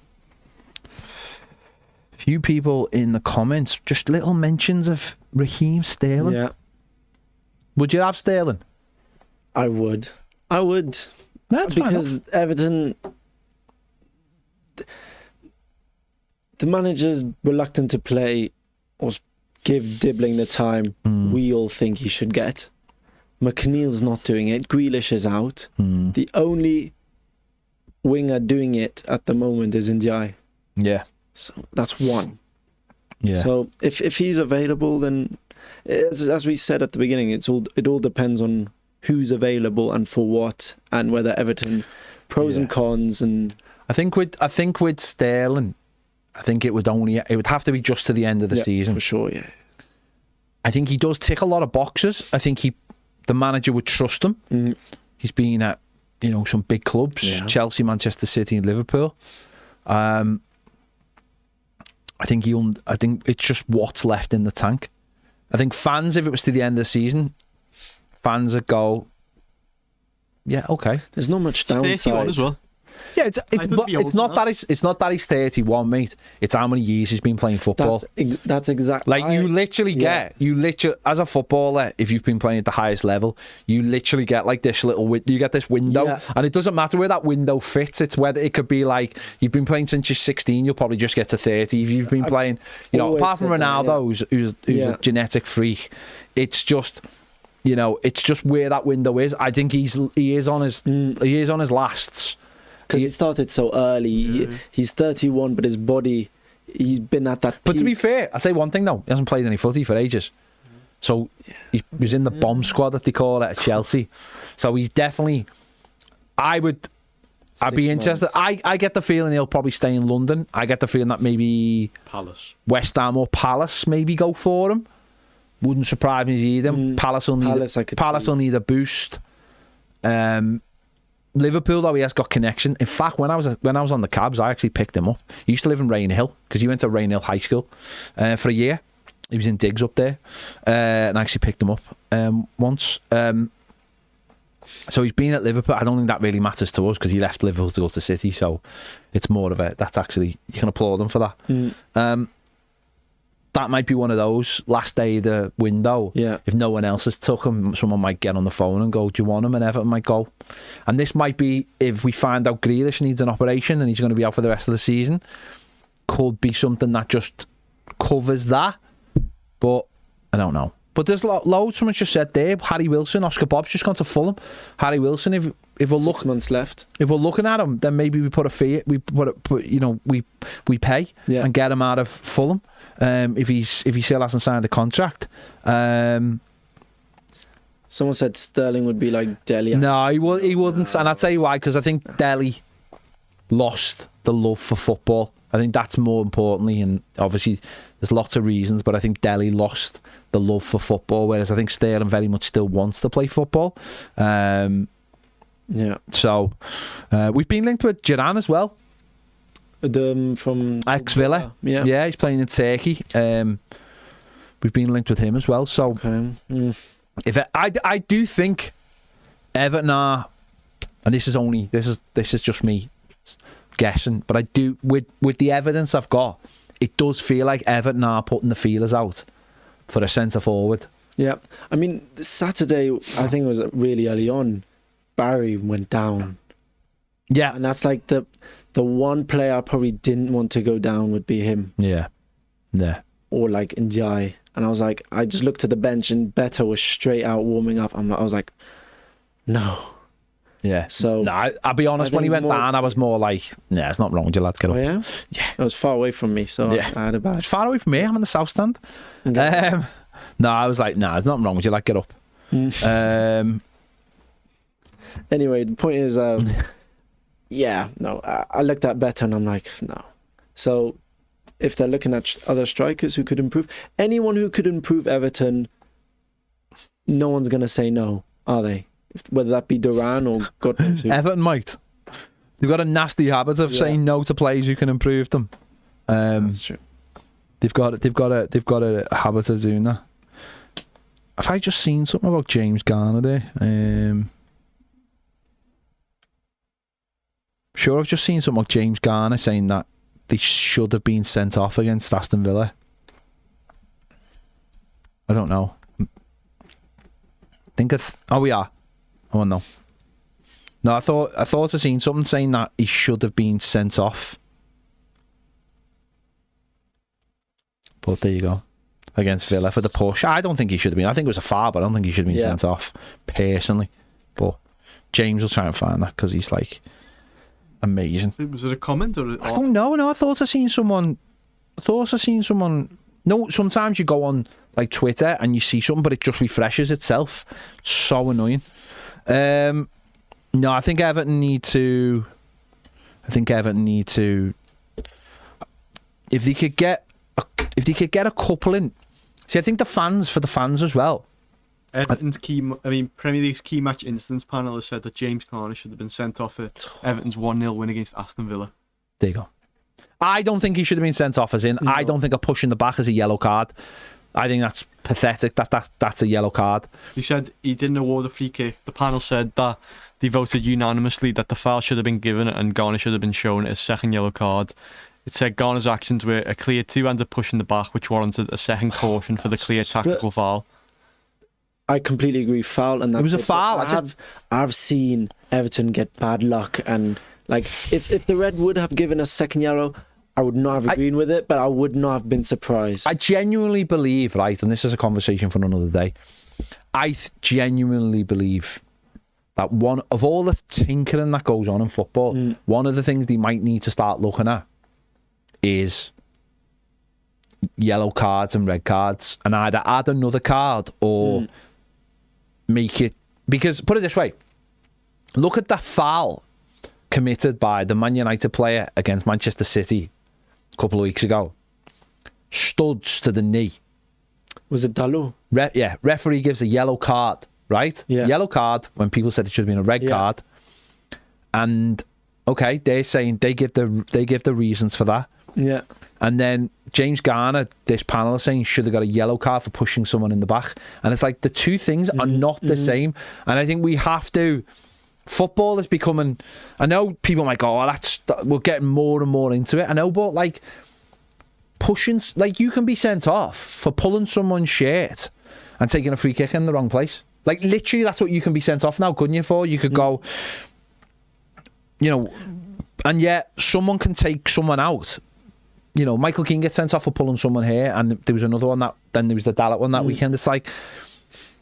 Few people in the comments, just little mentions of Raheem Sterling. Yeah. Would you have Sterling? I would. That's because Everton, the manager's reluctant to play or give Dibbling the time we all think he should get. McNeil's not doing it. Grealish is out. The only winger doing it at the moment is Ndiaye. Yeah. So that's one. Yeah. So if he's available, then as we said at the beginning, it all depends on who's available and for what, and whether Everton pros and cons. And I think with Sterling, I think it would have to be just to the end of the season for sure. Yeah, I think he does tick a lot of boxes. I think the manager would trust him. He's been at some big clubs, Chelsea, Manchester City, and Liverpool. I think it's just what's left in the tank. I think fans, if it was to the end of the season, fans would go, yeah, okay. There's not much downside. He's 31 as well. Yeah, it's not that he's 31, mate. It's how many years he's been playing football. That's exactly like you literally as a footballer, if you've been playing at the highest level, you literally get like this you get this window, and it doesn't matter where that window fits. It's whether it could be like you've been playing since you're 16, you'll probably just get to 30. If you've been playing, apart from Ronaldo, who's a genetic freak, it's just. It's just where that window is. I think he is on his lasts. Because he started so early. He's 31, but his body, he's been at that peak. But to be fair, I'll say one thing though. He hasn't played any footy for ages. So he was in the bomb squad that they call it at Chelsea. So he's definitely... I'd be interested. I get the feeling he'll probably stay in London. I get the feeling that maybe... Palace. West Ham or Palace maybe go for him. Wouldn't surprise me either. Palace will need a boost. Liverpool, though, he has got connection. In fact, when I was on the cabs, I actually picked him up. He used to live in Rainhill because he went to Rainhill High School for a year. He was in digs up there, and I actually picked him up once. So he's been at Liverpool. I don't think that really matters to us because he left Liverpool to go to City. So it's more of that's actually, you can applaud him for that. That might be one of those last day of the window. Yeah. If no one else has took him, someone might get on the phone and go, do you want him? And Everton might go. And this might be, if we find out Grealish needs an operation and he's going to be out for the rest of the season, could be something that just covers that. But I don't know. But there's loads. Someone just said there, Harry Wilson, Oscar Bob's just gone to Fulham. Harry Wilson, if we're 6 months left, if we're looking at him, then maybe we put a fee, we pay and get him out of Fulham. If he still hasn't signed the contract. Someone said Sterling would be like Dele. No, he wouldn't, and I'll tell you why. Because I think Dele lost the love for football. I think that's more importantly, and obviously there's lots of reasons, but I think Dele lost the love for football, whereas I think Sterling very much still wants to play football. So we've been linked with Duran as well. From ex-Villa. Yeah, he's playing in Turkey. We've been linked with him as well. So I do think Everton are, and this is just me guessing, but I do, with the evidence I've got, it does feel like Everton are putting the feelers out for a centre forward. Yeah, I mean Saturday, I think it was really early on, Barry went down. Yeah, and that's like the one player I probably didn't want to go down would be him. Yeah. Or like Ndiaye. And I was like, I just looked at the bench and Beto was straight out warming up. I was like, no. Yeah. So I'll be honest, when he went down, I was more like, yeah, it's not wrong with you lads, get up. Oh, yeah? Yeah. It was far away from me, so I had a bad. It's far away from me, I'm in the south stand. Okay. No, I was like, nah, there's nothing wrong with you, like, get up. Anyway, the point is, yeah, no, I looked at Beto and I'm like, no. So if they're looking at other strikers who could improve, anyone who could improve Everton, no one's going to say no, are they? Whether that be Duran or God knows who. Everton might. They've got a nasty habit of saying no to players who can improve them. That's true. They've got a habit of doing that. Have I just seen something about James Garner there? Sure, I've just seen something about James Garner saying that they should have been sent off against Aston Villa. I don't know. We are. Oh no. No, I thought I'd seen something saying that he should have been sent off. But there you go. Against Villa for the push. I don't think he should have been. I think it was a foul, but I don't think he should have been sent off, personally. But James will try and find that because he's like amazing. Was it a comment or? I don't know. No, I thought I seen someone. No, sometimes you go on like Twitter and you see something, but it just refreshes itself. It's so annoying. No, I think Everton need to I think Everton need to, if they could get a couple in. See, I think for the fans as well. Everton's Premier League's key match incidents panel has said that James Garner should have been sent off for Everton's 1-0 win against Aston Villa. There you go. I don't think he should have been sent off as in. No. I don't think a push in the back is a yellow card. I think that's pathetic. That's a yellow card. He said he didn't award a free kick. The panel said that they voted unanimously that the foul should have been given and Garner should have been shown a second yellow card. It said Garner's actions were a clear two-handed push in the back, which warranted a second caution for the clear tactical foul. I completely agree. Foul, and it was a foul. I've seen Everton get bad luck, and like if the red would have given a second yellow, I would not have agreed with it, but I would not have been surprised. I genuinely believe, right, and this is a conversation for another day. I genuinely believe that one of all the tinkering that goes on in football, one of the things they might need to start looking at is yellow cards and red cards, and either add another card or make it, because put it this way, look at the foul committed by the Man United player against Manchester City a couple of weeks ago. Studs to the knee. Was it Dalot? Referee gives a yellow card, right? Yeah. Yellow card when people said it should have been a red card. And okay, they're saying they give the reasons for that. Yeah. And then James Garner, this panel is saying, should have got a yellow card for pushing someone in the back. And it's like the two things are not the same. And I think we have to. Football is becoming. I know people might go, we're getting more and more into it. I know, but like pushing, like you can be sent off for pulling someone's shirt and taking a free kick in the wrong place. Like literally, that's what you can be sent off now, couldn't you? For you could go, and yet someone can take someone out. Michael Keane gets sent off for pulling someone here, and there was another one then there was the Dalot one that weekend. It's like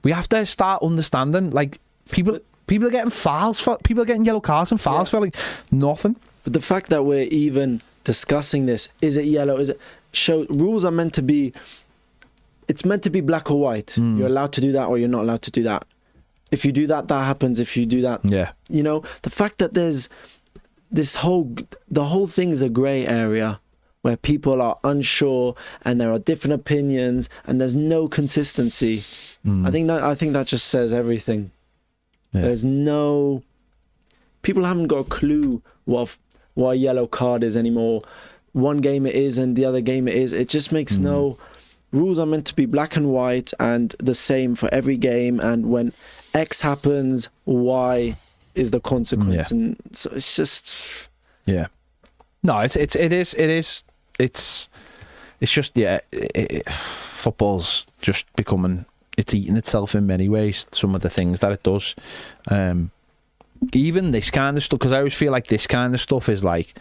we have to start understanding, like people are getting fouls people are getting yellow cards and fouls for like nothing. But the fact that we're even discussing this, is it yellow? Is it rules are meant to be? It's meant to be black or white. You're allowed to do that, or you're not allowed to do that. If you do that, that happens. If you do that, the fact that there's the whole thing is a grey area, where people are unsure and there are different opinions and there's no consistency. I think that just says everything. Yeah. There's no... People haven't got a clue what a yellow card is anymore. One game it is and the other game it is. It just makes no... Rules are meant to be black and white and the same for every game, and when X happens, Y is the consequence. Yeah. And so it's just... Yeah. No, it is... It's just, football's just becoming, it's eating itself in many ways, some of the things that it does. Even this kind of stuff, because I always feel like this kind of stuff is like,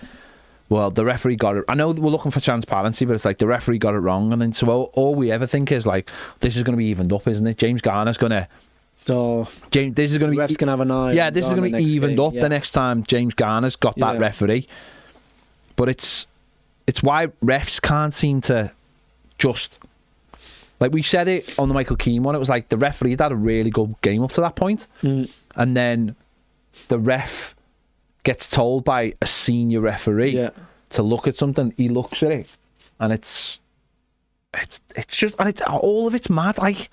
well, the referee got it. I know we're looking for transparency, but it's like the referee got it wrong. And then so all we ever think is like, this is going to be evened up, isn't it? James Garner's going to... this is going to be... Refs can have an eye. Yeah, this is going to be evened up the next time James Garner's got that referee. But it's why refs can't seem to just... Like we said it on the Michael Keane one, it was like the referee had a really good game up to that point. And then the ref gets told by a senior referee to look at something. He looks at it and it's just... And it's all of it's mad. Like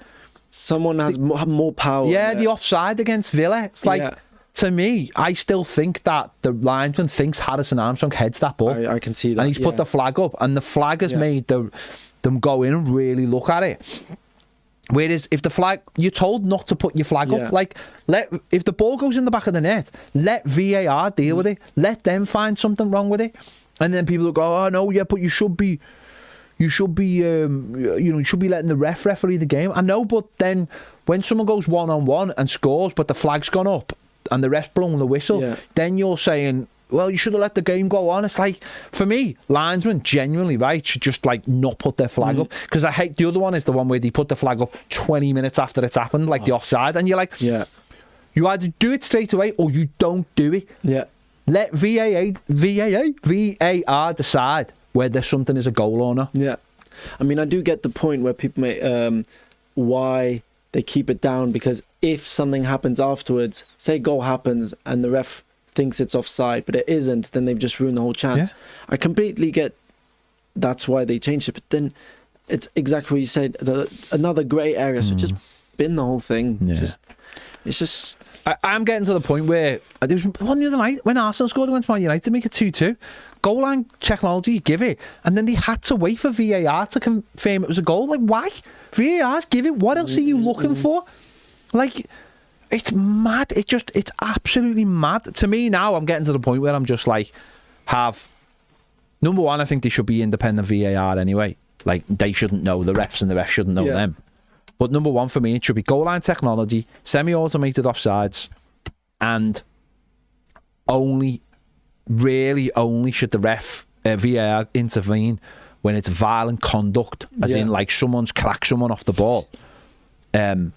someone has more power. Yeah, the offside against Villa. It's like... Yeah. To me, I still think that the linesman thinks Harrison Armstrong heads that ball. I can see that. And he's put the flag up, and the flag has made them go in and really look at it. Whereas if the flag, you're told not to put your flag up. Like, if the ball goes in the back of the net, let VAR deal with it. Let them find something wrong with it. And then people will go, oh no, yeah, but you should be letting the referee the game. I know, but then when someone goes 1-on-1 and scores, but the flag's gone up, and the ref's blowing the whistle, then you're saying, well, you should have let the game go on. It's like, for me, linesmen genuinely, right, should just like not put their flag up. Because I hate the other one is the one where they put the flag up 20 minutes after it's happened, like the offside, and you're like, you either do it straight away or you don't do it. Let VAR decide whether something is a goal or not. I mean, I do get the point where people may why they keep it down, because if something happens afterwards, say goal happens and the ref thinks it's offside, but it isn't, then they've just ruined the whole chance. Yeah. I completely get that's why they changed it, but then it's exactly what you said, another grey area, so just bin the whole thing. Yeah. It's just... I'm getting to the point where there was one the other night when Arsenal scored against Man United to make it 2-2. Goal line technology, give it, and then they had to wait for VAR to confirm it was a goal. Like, why? VAR's give it. What else are you looking for? Like, it's mad. It's absolutely mad. To me now, I'm getting to the point where I'm just like, number one, I think they should be independent VAR anyway. Like, they shouldn't know the refs and the refs shouldn't know them. But number one for me, it should be goal line technology, semi-automated offsides, and only should the VAR intervene when it's violent conduct, as in like someone's cracked someone off the ball. And,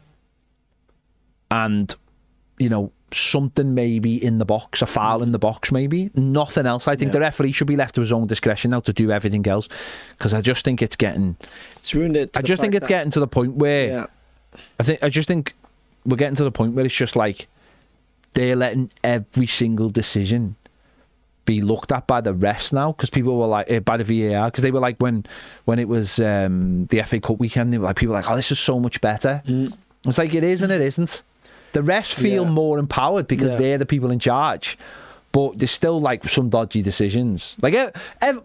you know, something maybe in the box, a foul in the box maybe. Nothing else. I think the referee should be left to his own discretion now to do everything else, because I just think it's getting... It's ruined it. I just think it's getting to the point where... I just think we're getting to the point where it's just like they're letting every single decision be looked at by the refs now, because people were like by the VAR, because they were like when it was the FA Cup weekend, they were like, people were like, oh, this is so much better. It's like, it is and it isn't. The refs feel more empowered because they're the people in charge, but there's still like some dodgy decisions. Like,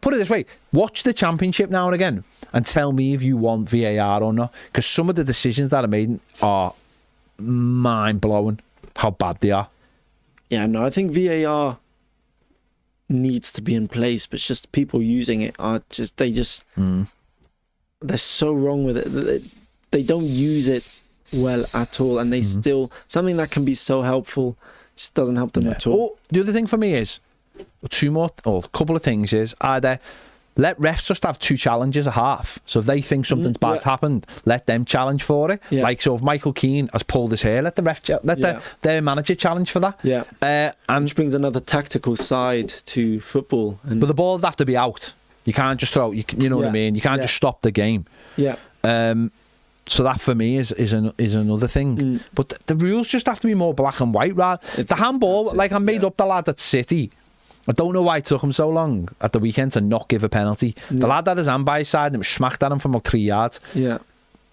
put it this way, watch the Championship now and again and tell me if you want VAR or not, because some of the decisions that are made are mind-blowing how bad they are. Yeah, no, I think VAR needs to be in place, but it's just people using it are just they're so wrong with it. They don't use it well at all, and they still, something that can be so helpful just doesn't help them at all. The other thing for me is a couple of things is either let refs just have 2 challenges a half. So if they think something's bad's happened, let them challenge for it. Yeah. Like, so if Michael Keane has pulled his hair, let the ref their manager challenge for that. Yeah. And which brings another tactical side to football. But the ball would have to be out. You can't just throw. You know what I mean. You can't just stop the game. Yeah. So that for me is another thing. But the rules just have to be more black and white, right? It's a handball. Like, I made up the lad at City. I don't know why it took him so long at the weekend to not give a penalty. The lad had his hand by his side and it was smacked at him from about 3 yards. Yeah.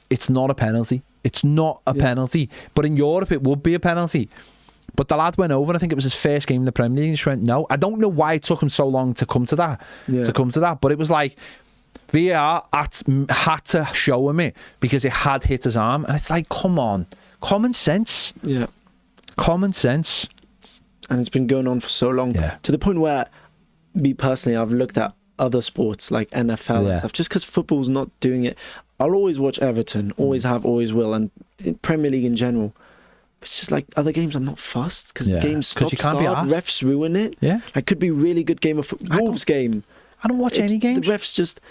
It's not a penalty. It's not a penalty. But in Europe, it would be a penalty. But the lad went over, and I think it was his first game in the Premier League, and he just went, no. I don't know why it took him so long to come to that. But it was like, VAR had to show him it because it had hit his arm. And it's like, come on. Common sense. Yeah. Common sense. And it's been going on for so long, to the point where, me personally, I've looked at other sports like NFL and stuff, just because football's not doing it. I'll always watch Everton, always have, always will, and in Premier League in general. But it's just like other games, I'm not fussed because the game start, refs ruin it. Yeah, it could be really good game of Wolves game. I don't watch any games. The refs just,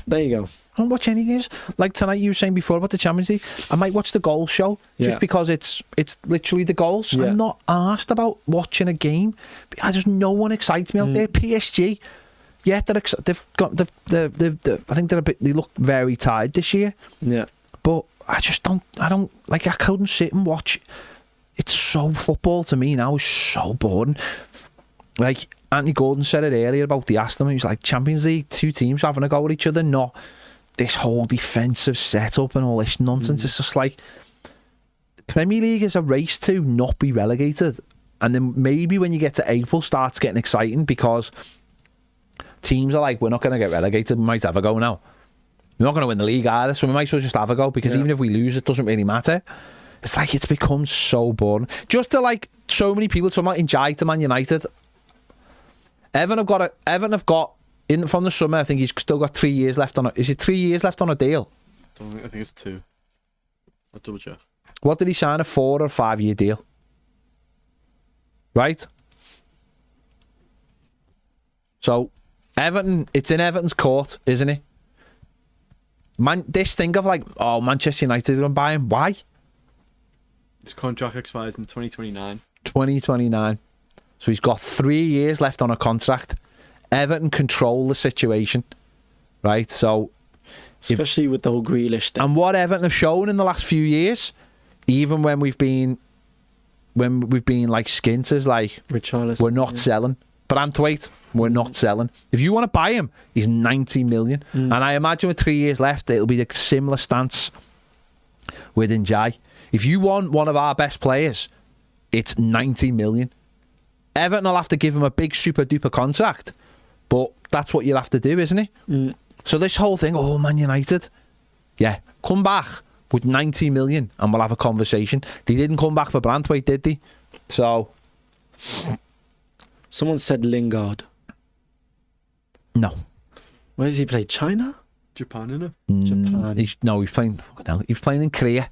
there you go. I don't watch any games. Like tonight, you were saying before about the Champions League. I might watch the goal show just because it's literally the goals. I'm not asked about watching a game. No one excites me out there. PSG, they've got I think they look very tired this year. Yeah, but I don't like. I couldn't sit and watch. It's so football to me now is so boring. Like Anthony Gordon said it earlier about the Aston. He was like, Champions League, 2 teams having a go at each other, not this whole defensive setup and all this nonsense. It's just like Premier League is a race to not be relegated, and then maybe when you get to April starts getting exciting because teams are like, we're not going to get relegated, we might have a go now. We're not going to win the league either, so we might as well just have a go, because even if we lose, it doesn't really matter. It's like, it's become so boring. Just to like so many people talking about Njai to Man United. Everton have got in from the summer. I think he's still got 3 years left on it. Is it 3 years left on a deal? I think it's 2. I'll double check. What did he sign, a 4 or 5 year deal? Right. So Everton, it's in Everton's court, isn't it? This thing of like, oh, Manchester United are going to buy him. Why? His contract expires in 2029. 2029. So he's got 3 years left on a contract. Everton control the situation, right? So, especially with the whole Grealish thing. And what Everton have shown in the last few years, even when we've been when we've been like skinters, like Richarlison, we're not selling. Branthwaite, we're not selling. If you want to buy him, he's 90 million. And I imagine with 3 years left, it'll be a similar stance with Njai. If you want one of our best players, it's 90 million. Everton will have to give him a big super duper contract, but that's what you'll have to do, isn't it? So this whole thing, oh, Man United, yeah, come back with 90 million and we'll have a conversation. They didn't come back for Branthwaite, did they? So someone said Lingard. No. Where does he play? China? Japan, innit? Japan. He's playing. Fucking hell, he was playing in Korea.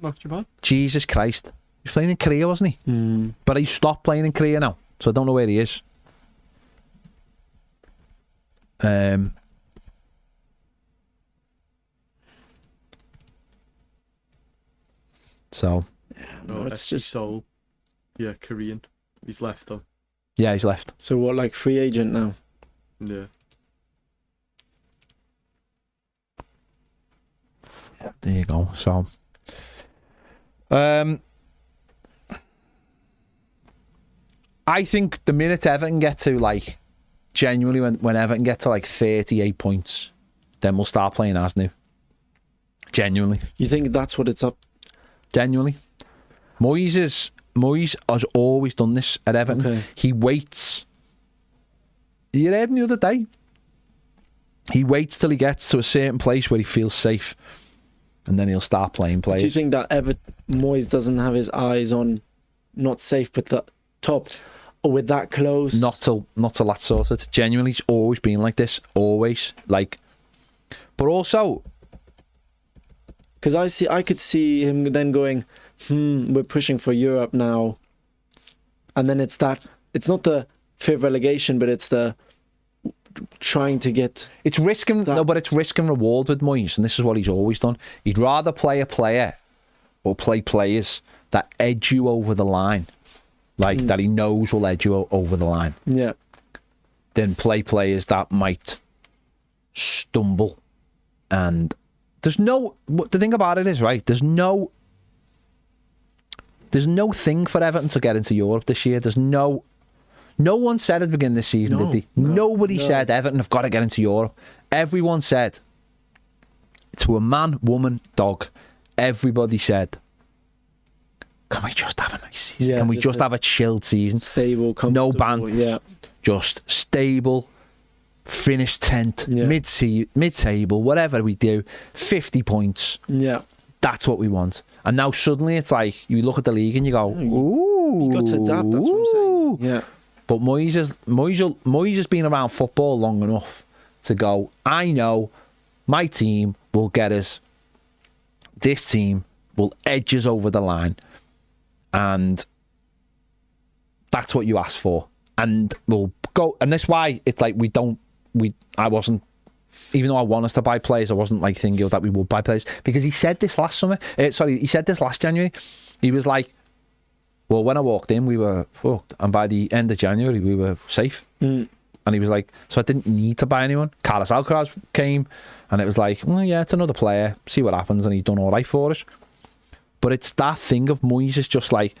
Not Japan. Jesus Christ, he was playing in Korea, wasn't he? But he stopped playing in Korea now, so I don't know where he is. So No, it's it's just- just Seoul. Yeah, Korean. He's left though. yeah, he's left. So what, like free agent now? Yeah. There you go. So, I think the minute Everton get to like genuinely when Everton get to like 38 points, then we'll start playing as new. Genuinely. You think that's what it's up? Genuinely. Moyes has always done this at Everton. Okay. He waits. You read him the other day? He waits till he gets to a certain place where he feels safe, and then he'll start playing players. Do you think that Moyes doesn't have his eyes on not safe but the top, or with that close? Not till that's sorted. Genuinely, he's always been like this. Always. Like, but also, because I could see him then going, we're pushing for Europe now, and then it's not the fear of relegation, but it's the trying to get. it's risk and that. no, but it's risk and reward with Moyes, and this is what he's always done. He'd rather play a player or play players that edge you over the line, like that he knows will edge you over the line, Yeah. than play players that might stumble. And there's no. The thing about it is, right, there's no thing for Everton to get into Europe this year. There's no one said at the beginning of this season, No, did they? no, Nobody no. said Everton have got to get into Europe. Everyone said, to a man, woman, dog, everybody said, can we just have a nice season? Yeah, Can we just just have a chilled season? Stable, comfortable. No band. Yeah. Just stable, finish 10th, Yeah. mid-table, whatever we do, 50 points. Yeah. That's what we want. And now suddenly it's like, you look at the league and you go, ooh. You got to adapt, that's what I'm saying. Yeah. But Moyes has been around football long enough to go, I know my team will get us. This team will edge us over the line. And that's what you asked for. And we'll go. And that's why it's like I wasn't, even though I want us to buy players, I wasn't like thinking that we would buy players. Because he said this last summer. He said this last January. He was like, well, when I walked in, we were fucked. And by the end of January, we were safe. And he was like, so I didn't need to buy anyone. Carlos Alcaraz came, and it was like, well, yeah, it's another player. See what happens. And he's done all right for us. But it's that thing of Moyes is just like,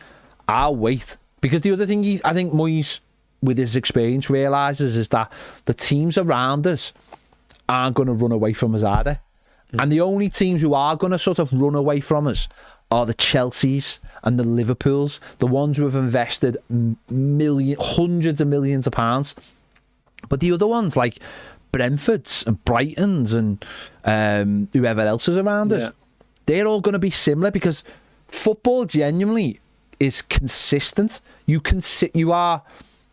I'll wait. Because the other thing I think Moyes, with his experience, realises is that the teams around us aren't going to run away from us, are they? And the only teams who are going to sort of run away from us are the Chelseas and the Liverpools, the ones who have invested hundreds of millions of pounds. But the other ones, like Brentfords and Brightons and whoever else is around us, they're all going to be similar because football genuinely is consistent. You are,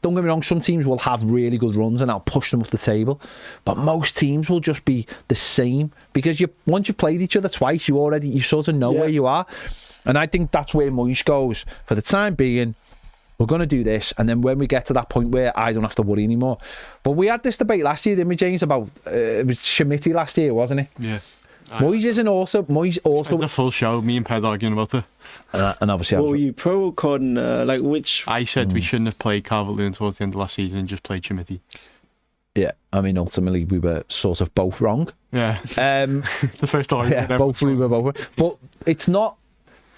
don't get me wrong, some teams will have really good runs and I'll push them up the table, but most teams will just be the same because once you've played each other twice, you sort of know where you are. And I think that's where Moyes goes. For the time being, we're going to do this, and then when we get to that point where I don't have to worry anymore. But we had this debate last year, didn't we, James, about it was Schmidt last year, wasn't it? Yeah. Moyes isn't also The full show, me and Ped arguing about it. And obviously, What were you pro or con? Like which? I said we shouldn't have played Calvert-Lewin towards the end of last season and just played Chimity. yeah. I mean, ultimately, we were sort of both wrong. Yeah. The first argument. we were both wrong. But it's not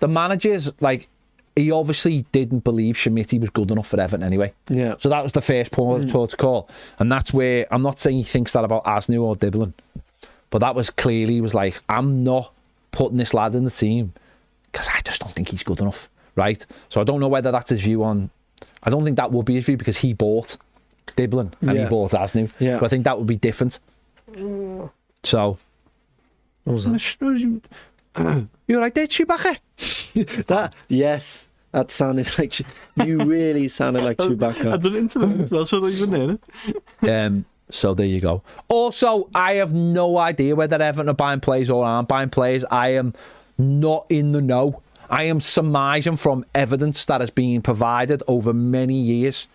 the managers like he obviously didn't believe Schmidt was good enough for Everton anyway. Yeah. So that was the first point to call. And that's where, I'm not saying he thinks that about Asnu or Dibbling, but that was clearly, he was like, I'm not putting this lad in the team because I just don't think he's good enough, right? So I don't know whether that's his view on, I don't think that would be his view because he bought Dibbling and he bought Asnu. Yeah. So I think that would be different. So... What was that? You're right there, Chewbacca? Yes, that sounded like you really sounded like Chewbacca. I done it into the as well, so I don't even hear it. So there you go. Also, I have no idea whether Everton are buying players or aren't buying players. I am not in the know. I am surmising from evidence that has been provided over many years.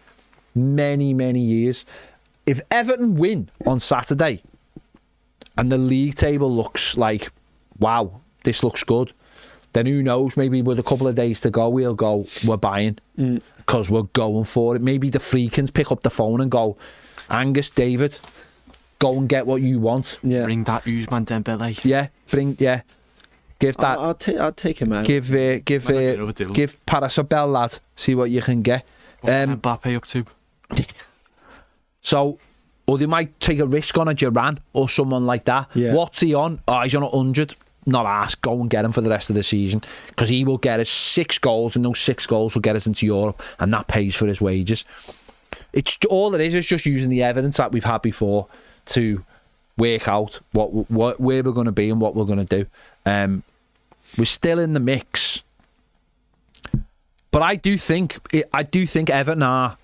Many years. If Everton win on Saturday and the league table looks like, wow, this looks good, then who knows, maybe with a couple of days to go, we'll go, we're buying because we're going for it. Maybe the Freakins pick up the phone and go, Angus, David, go and get what you want. Yeah. Bring that Usman Dembele. Yeah. Give that. I'll take him out. Give Paris a bell, lad. See what you can get. What's Mbappe up to? So, or they might take a risk on a Duran or someone like that. Yeah. What's he on? Oh, he's on 100. Not ask. Go and get him for the rest of the season because he will get us 6 goals, and those 6 goals will get us into Europe, and that pays for his wages. It's all it is just using the evidence that we've had before to work out what where we're going to be and what we're going to do. We're still in the mix, but I do think Everton are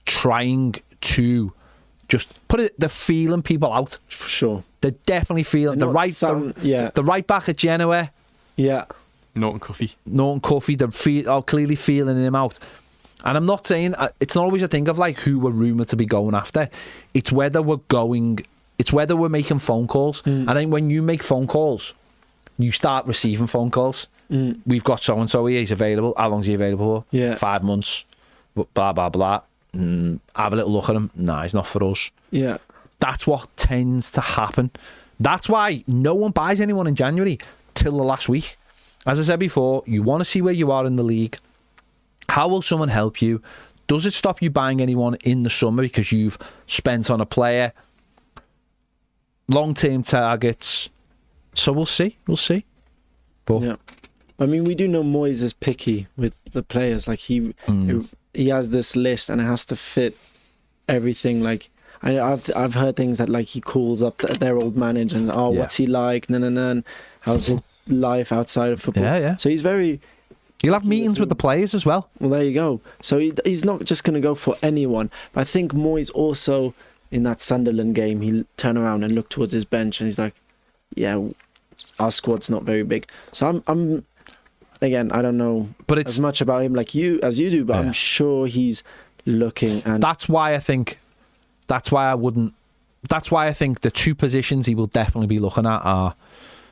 trying to just put it. They're feeling people out For sure. They're definitely feeling the right back at Genoa. Yeah. Norton Cuffy. They're clearly feeling him out. And I'm not saying it's not always a thing of like who we're rumoured to be going after. It's whether we're making phone calls. And then when you make phone calls, you start receiving phone calls. We've got so and so, he's available. How long's he available for? Yeah. 5 months. Blah blah blah. Have a little look at him. Nah, he's not for us. Yeah. That's what tends to happen. That's why no one buys anyone in January till the last week. As I said before, you want to see where you are in the league. How will someone help you? Does it stop you buying anyone in the summer because you've spent on a player? Long-term targets. So we'll see. But yeah. I mean, we do know Moyes is picky with the players. Like he has this list and it has to fit everything. Like I've heard things that like he calls up their old manager and what's he like? And how's his life outside of football? Yeah. So he's very. He'll have meetings with the players as well. Well, there you go. So he's not just going to go for anyone. But I think Moyes also in that Sunderland game, he turned around and looked towards his bench and he's like, "Yeah, our squad's not very big." So I'm. Again, I don't know as much about him like you do, but I'm sure he's looking. And that's why I think the 2 positions he will definitely be looking at are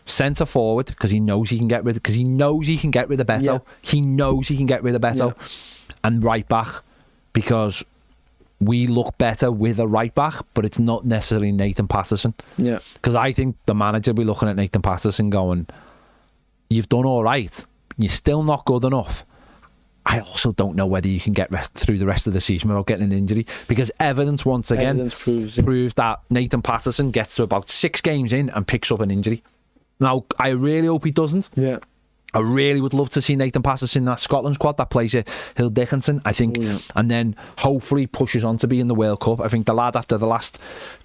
centre forward because he knows he can get rid of Beto. Yeah. He knows he can get rid of Beto, and right back because we look better with a right back, but it's not necessarily Nathan Patterson. Yeah, because I think the manager will be looking at Nathan Patterson going, "You've done all right. You're still not good enough." I also don't know whether you can get through the rest of the season without getting an injury because evidence once again proves that Nathan Patterson gets to about 6 games in and picks up an injury. Now, I really hope he doesn't. Yeah. I really would love to see Nathan Patterson in that Scotland squad that plays at Hill Dickinson, I think, and then hopefully pushes on to be in the World Cup. I think the lad after the last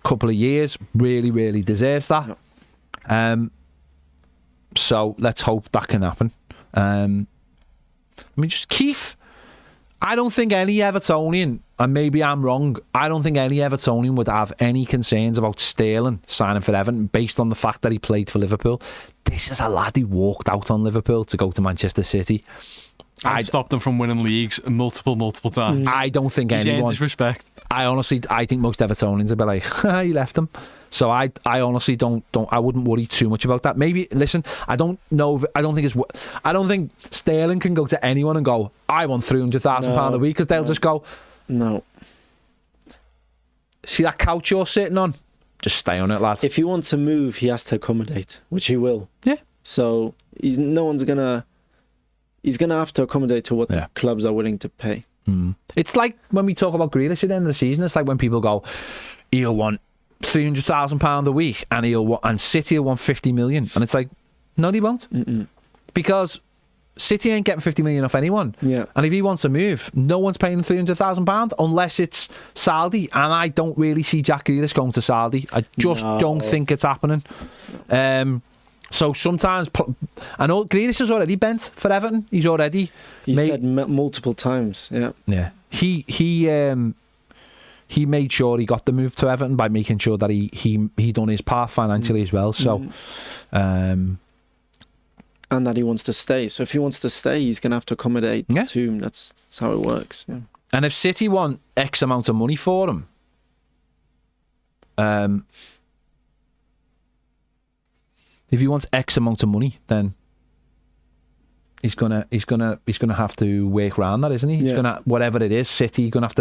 couple of years really deserves that. Yeah. So let's hope that can happen. Keith, I don't think any Evertonian, and maybe I'm wrong, I don't think any Evertonian would have any concerns about Sterling signing for Everton based on the fact that he played for Liverpool. This is a lad who walked out on Liverpool to go to Manchester City. I'd stopped them from winning leagues multiple times. I don't think anyone. Disrespect. I think most Evertonians would be like, he left him. So I honestly don't. I wouldn't worry too much about that. Maybe listen. I don't know. I don't think Sterling can go to anyone and go, I want £300,000 a week because they'll just go, no. See that couch you're sitting on? Just stay on it, lad. If he wants to move, he has to accommodate, which he will. Yeah. So no one's gonna he's going to have to accommodate to what the clubs are willing to pay. It's like when we talk about Grealish at the end of the season, it's like when people go, he'll want £300,000 a week and City will want 50 million. And it's like, no, they won't. Because City ain't getting 50 million off anyone. Yeah. And if he wants to move, no one's paying him £300,000 unless it's Saudi. And I don't really see Jack Grealish going to Saudi. I just don't think it's happening. So sometimes, I know Grealish is already bent for Everton. He's said multiple times. Yeah. He made sure he got the move to Everton by making sure that he done his part financially as well. So, and that he wants to stay. So if he wants to stay, he's going to have to accommodate to him. That's how it works. Yeah. And if City want X amount of money for him, if he wants X amount of money, then he's gonna have to work around that, isn't he? He's gonna, whatever it is, City. He's gonna have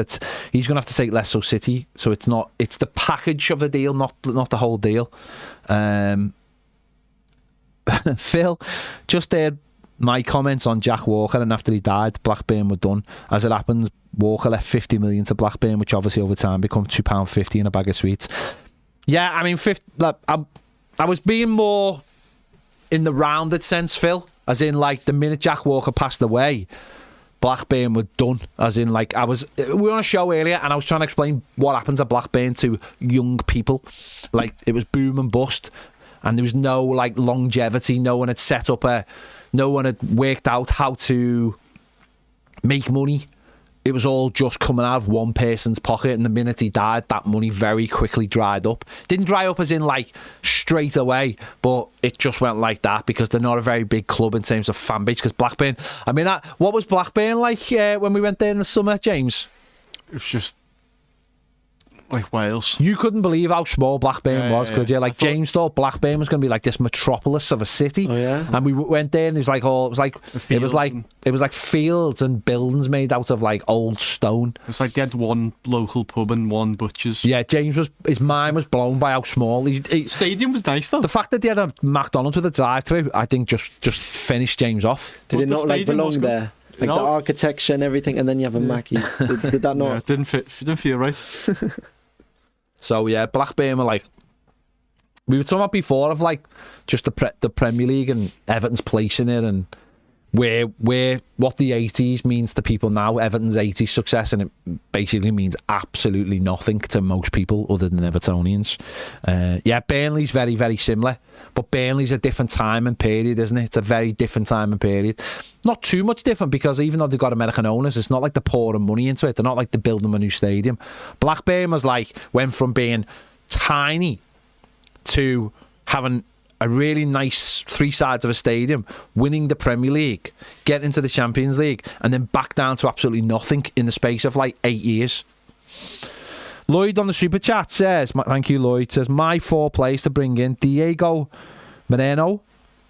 to take less. So City. So it's the package of the deal, not the whole deal. Phil, just there. My comments on Jack Walker, and after he died, Blackburn were done. As it happens, Walker left 50 million to Blackburn, which obviously over time become £2.50 in a bag of sweets. Yeah, I mean, I was being more in the rounded sense, Phil, as in like the minute Jack Walker passed away, Blackburn were done. As in like we were on a show earlier and I was trying to explain what happens at Blackburn to young people. Like it was boom and bust, and there was no like longevity. No one had worked out how to make money. It was all just coming out of one person's pocket, and the minute he died, that money very quickly dried up. Didn't dry up as in like straight away, but it just went like that because they're not a very big club in terms of fan base. Because Blackburn, I mean, what was Blackburn like when we went there in the summer, James? It was just like Wales. You couldn't believe how small Blackburn was, could you? Like James thought Blackburn was going to be like this metropolis of a city. Oh yeah. And we went there, and it was like fields and buildings made out of like old stone. It was like they had one local pub and one butcher's. Yeah, his mind was blown by how small. Stadium was nice though. The fact that they had a McDonald's with a drive-through, I think, just finished James off. Did it not like belong there? Like the architecture and everything, and then you have a Mackie. Did that not? Yeah, it didn't feel right. So yeah, Blackburn were like, we were talking about before of like just the Premier League and Everton's place in it, and where what the 80s means to people now. Everton's 80s success, and it basically means absolutely nothing to most people other than Evertonians. Yeah, Burnley's very, very similar, but Burnley's a different time and period, isn't it? It's a very different time and period. Not too much different, because even though they've got American owners, it's not like they're pouring money into it. They're not like they're building a new stadium. Blackburn went from being tiny to having a really nice 3 sides of a stadium, winning the Premier League, getting into the Champions League, and then back down to absolutely nothing in the space of like 8 years. Lloyd on the super chat says, thank you Lloyd, says my 4 players to bring in: Diego Moreno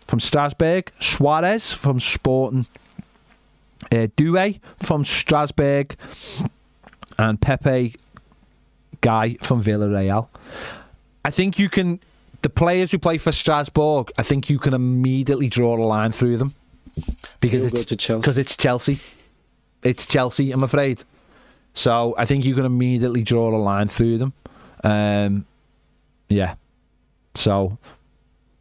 from Strasbourg, Suarez from Sporting, Doué from Strasbourg, and Pepe Guy from Villarreal. I think you can, the players who play for Strasbourg, I think you can immediately draw a line through them because it's Chelsea. It's Chelsea, I'm afraid. So I think you can immediately draw a line through them. Yeah. So,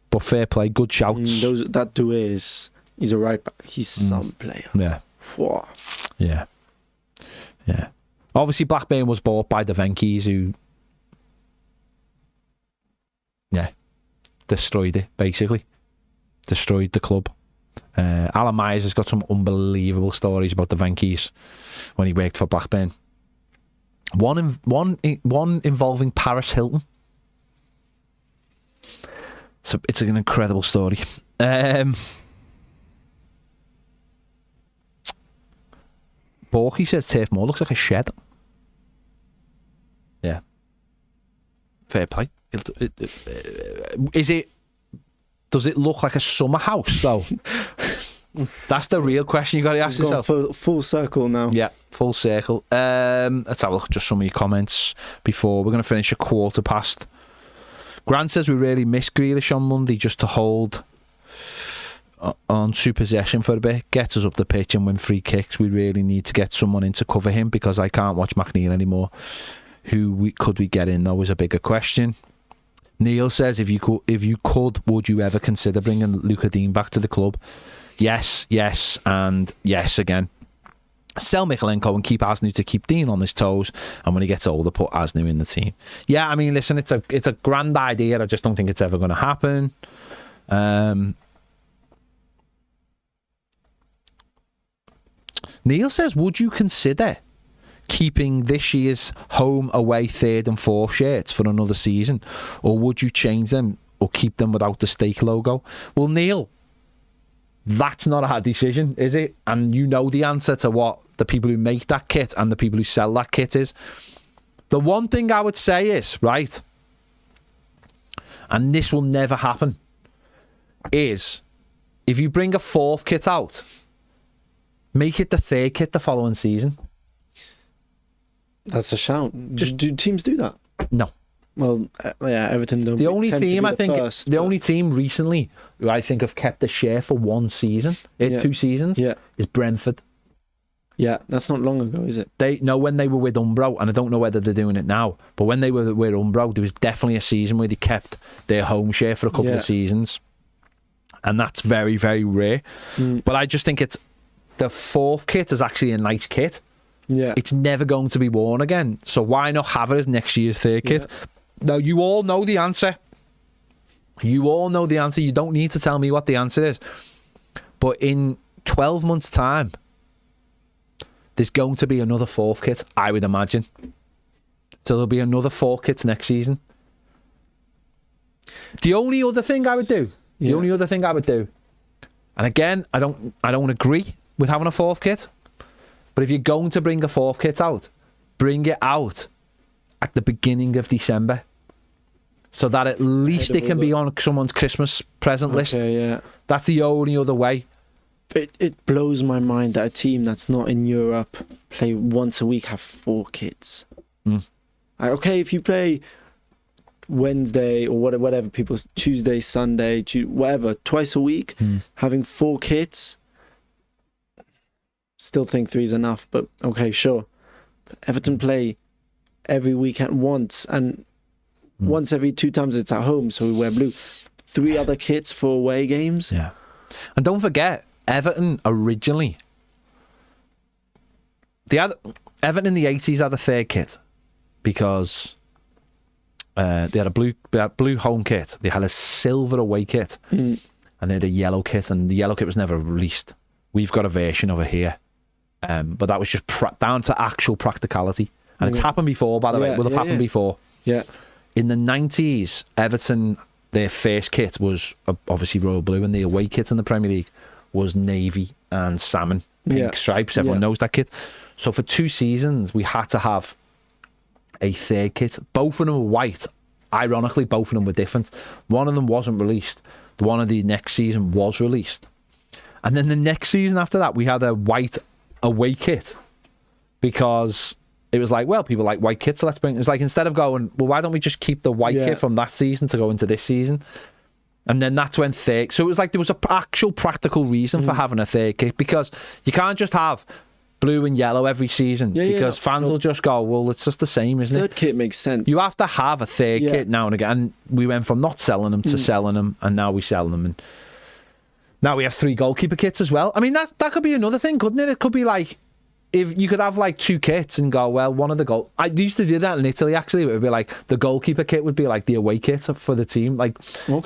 but fair play, good shouts. That Doué he's a right back. He's some player. Yeah. Whoa. Yeah. Yeah. Obviously, Blackburn was bought by the Venkies, who destroyed it, basically. Destroyed the club. Alan Myers has got some unbelievable stories about the Venkies when he worked for Blackburn. One involving Paris Hilton. So it's an incredible story. Borky says Turf Moor looks like a shed. Yeah. Fair play. Does it look like a summer house though? That's the real question you got to ask yourself. Full circle now. Yeah, full circle. Let's have a look at just some of your comments before we're going to finish 15:15. Grant says we really missed Grealish on Monday just to hold on supersession for a bit, gets us up the pitch and win free kicks. We really need to get someone in to cover him because I can't watch McNeil anymore. Could we get in though is a bigger question. Neil says, if you could, would you ever consider bringing Luca Dean back to the club? Yes, and yes again. Sell Mikalenko and keep Asnu to keep Dean on his toes, and when he gets older, put Asnu in the team. Yeah, I mean, listen, it's a grand idea. I just don't think it's ever going to happen. Neil says, would you consider keeping this year's home, away, third and fourth shirts for another season, or would you change them or keep them without the stake logo? Well, Neil, that's not a hard decision, is it? And you know the answer to what the people who make that kit and the people who sell that kit is. The one thing I would say is, right, and this will never happen, is if you bring a fourth kit out, make it the third kit the following season. That's a shout. Do teams do that? No. Well, yeah, Everton don't. The only team only team recently who I think have kept the share for one season, 2 seasons, is Brentford. Yeah, that's not long ago, is it? They know when they were with Umbro, and I don't know whether they're doing it now, but when they were with Umbro, there was definitely a season where they kept their home share for a couple of seasons, and that's very, very rare. But I just think the fourth kit is actually a nice kit. Yeah, it's never going to be worn again, so why not have it as next year's third kit? Now, you all know the answer. You all know the answer. You don't need to tell me what the answer is. But in 12 months' time, there's going to be another fourth kit, I would imagine. So there'll be another 4 kits next season. The only other thing I would do, and again, I don't agree with having a fourth kit, but if you're going to bring a fourth kit out, bring it out at the beginning of December, so that at least it can be on someone's Christmas present list. Yeah. That's the only other way. It blows my mind that a team that's not in Europe play once a week have 4 kits. Okay, if you play Wednesday or whatever people, Tuesday, Sunday, whatever, twice a week, having 4 kits, still think 3 is enough, but okay, sure. Everton play every weekend once, and once every 2 times it's at home, so we wear blue. 3 other kits for away games. Yeah. And don't forget, Everton originally, Everton in the 80s had a third kit because they had a blue home kit, they had a silver away kit, and they had a yellow kit, and the yellow kit was never released. We've got a version of it here, but that was just down to actual practicality. And it's happened before, by the way. It will have happened before. Yeah. In the 90s, Everton, their first kit was obviously royal blue, and the away kit in the Premier League was navy and salmon pink stripes. Everyone knows that kit. So for 2 seasons, we had to have a third kit. Both of them were white. Ironically, both of them were different. One of them wasn't released. The one of the next season was released. And then the next season after that, we had a white away kit because it was like, well, people like white kits, so let's bring... It's like, instead of going, well, why don't we just keep the white kit from that season to go into this season? And then that's when third... So it was like there was an actual practical reason for having a third kit, because you can't just have blue and yellow every season because fans will just go, well, it's just the same, isn't it? Third kit makes sense. You have to have a third kit now and again. And we went from not selling them to selling them, and now we sell them. And now we have 3 goalkeeper kits as well. I mean, that could be another thing, couldn't it? It could be like... If you could have like 2 kits and go, well, one of the I used to do that in Italy, actually. It would be like the goalkeeper kit would be like the away kit for the team. Like,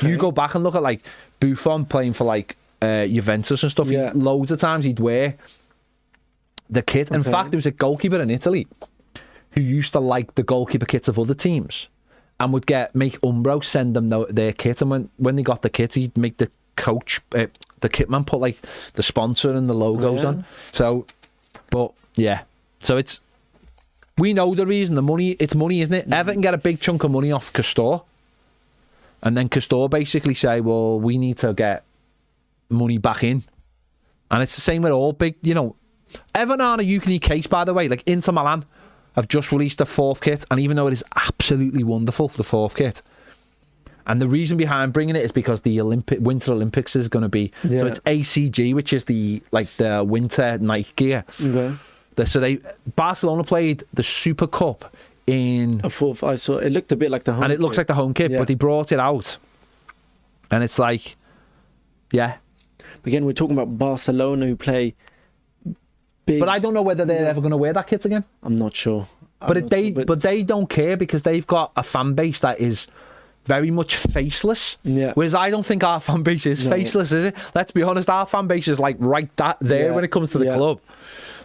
you go back and look at like Buffon playing for like Juventus and stuff. Loads of times he'd wear the kit. In fact, there was a goalkeeper in Italy who used to like the goalkeeper kits of other teams and would make Umbro send them their kit. And when they got the kit, he'd make the coach, the kit man, put like the sponsor and the logos on. So... But yeah, so we know the reason. It's money, isn't it? Everton get a big chunk of money off Castore, and then Castore basically say, well, we need to get money back in. And it's the same with all big, Everton aren't a unique case, by the way. Like Inter Milan have just released a 4th kit, and even though it is absolutely wonderful, the 4th kit, And the reason behind bringing it is because the Winter Olympics is going to be so it's ACG, which is the winter night gear. Okay. Barcelona played the Super Cup in a fourth. I saw it looked a bit like the home and it kit. looks like the home kit, but he brought it out, and it's like, yeah. Again, we're talking about Barcelona who play big. But I don't know whether they're ever going to wear that kit again. I'm not sure. But they don't care because they've got a fan base that is very much faceless. Yeah. Whereas I don't think our fan base is faceless, is it? Let's be honest, our fan base is like right there when it comes to the club.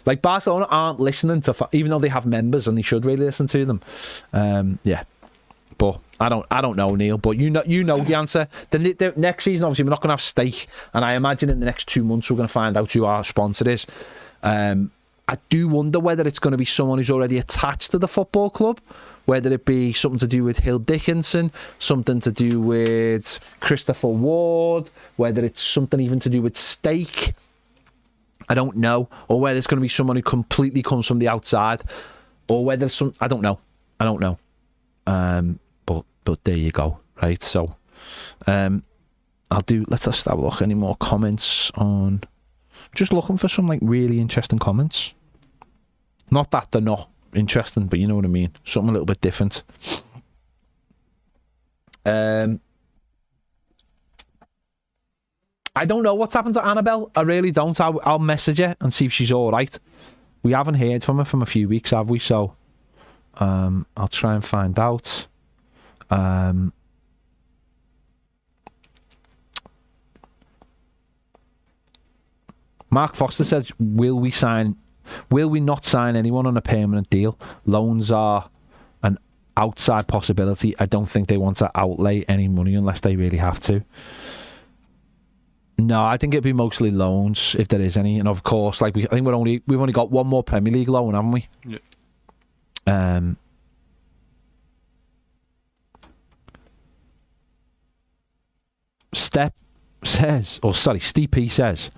Like Barcelona aren't listening to, even though they have members and they should really listen to them. But I don't know, Neil. But you know the answer. The next season, obviously, we're not going to have stake, and I imagine in the next 2 months we're going to find out who our sponsor is. I do wonder whether it's going to be someone who's already attached to the football club, whether it be something to do with Hill Dickinson, something to do with Christopher Ward, whether it's something even to do with Stake. I don't know. Or whether it's going to be someone who completely comes from the outside, or whether I don't know. But there you go. Right. So, let's just have a look. Any more comments on? Just looking for some like really interesting comments. Not that they're not interesting, but you know what I mean. Something a little bit different. I don't know what's happened to Annabelle. I really don't. I'll message her and see if she's all right. We haven't heard from her from a few weeks, have we? So I'll try and find out. Mark Foster says, will we not sign anyone on a permanent deal? Loans are an outside possibility. I don't think they want to outlay any money unless they really have to. No, I think it'd be mostly loans if there is any. And of course, like I think we've only got one more Premier League loan, haven't we? Yeah. Steve P says,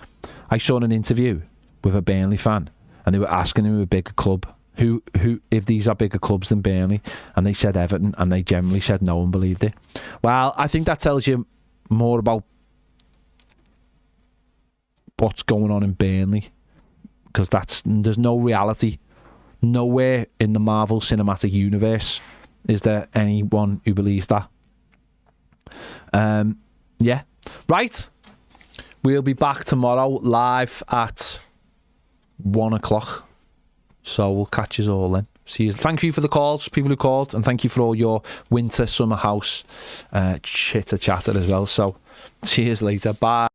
I saw an interview with a Burnley fan and they were asking him a bigger club, who if these are bigger clubs than Burnley, and they said Everton, and they generally said no one believed it. Well, I think that tells you more about what's going on in Burnley, because there's no reality. Nowhere in the Marvel Cinematic Universe is there anyone who believes that. Yeah. Right. We'll be back tomorrow live at 1:00. So we'll catch you all then. See you. Thank you for the calls, people who called, and thank you for all your winter summer house chitter chatter as well. So cheers later. Bye.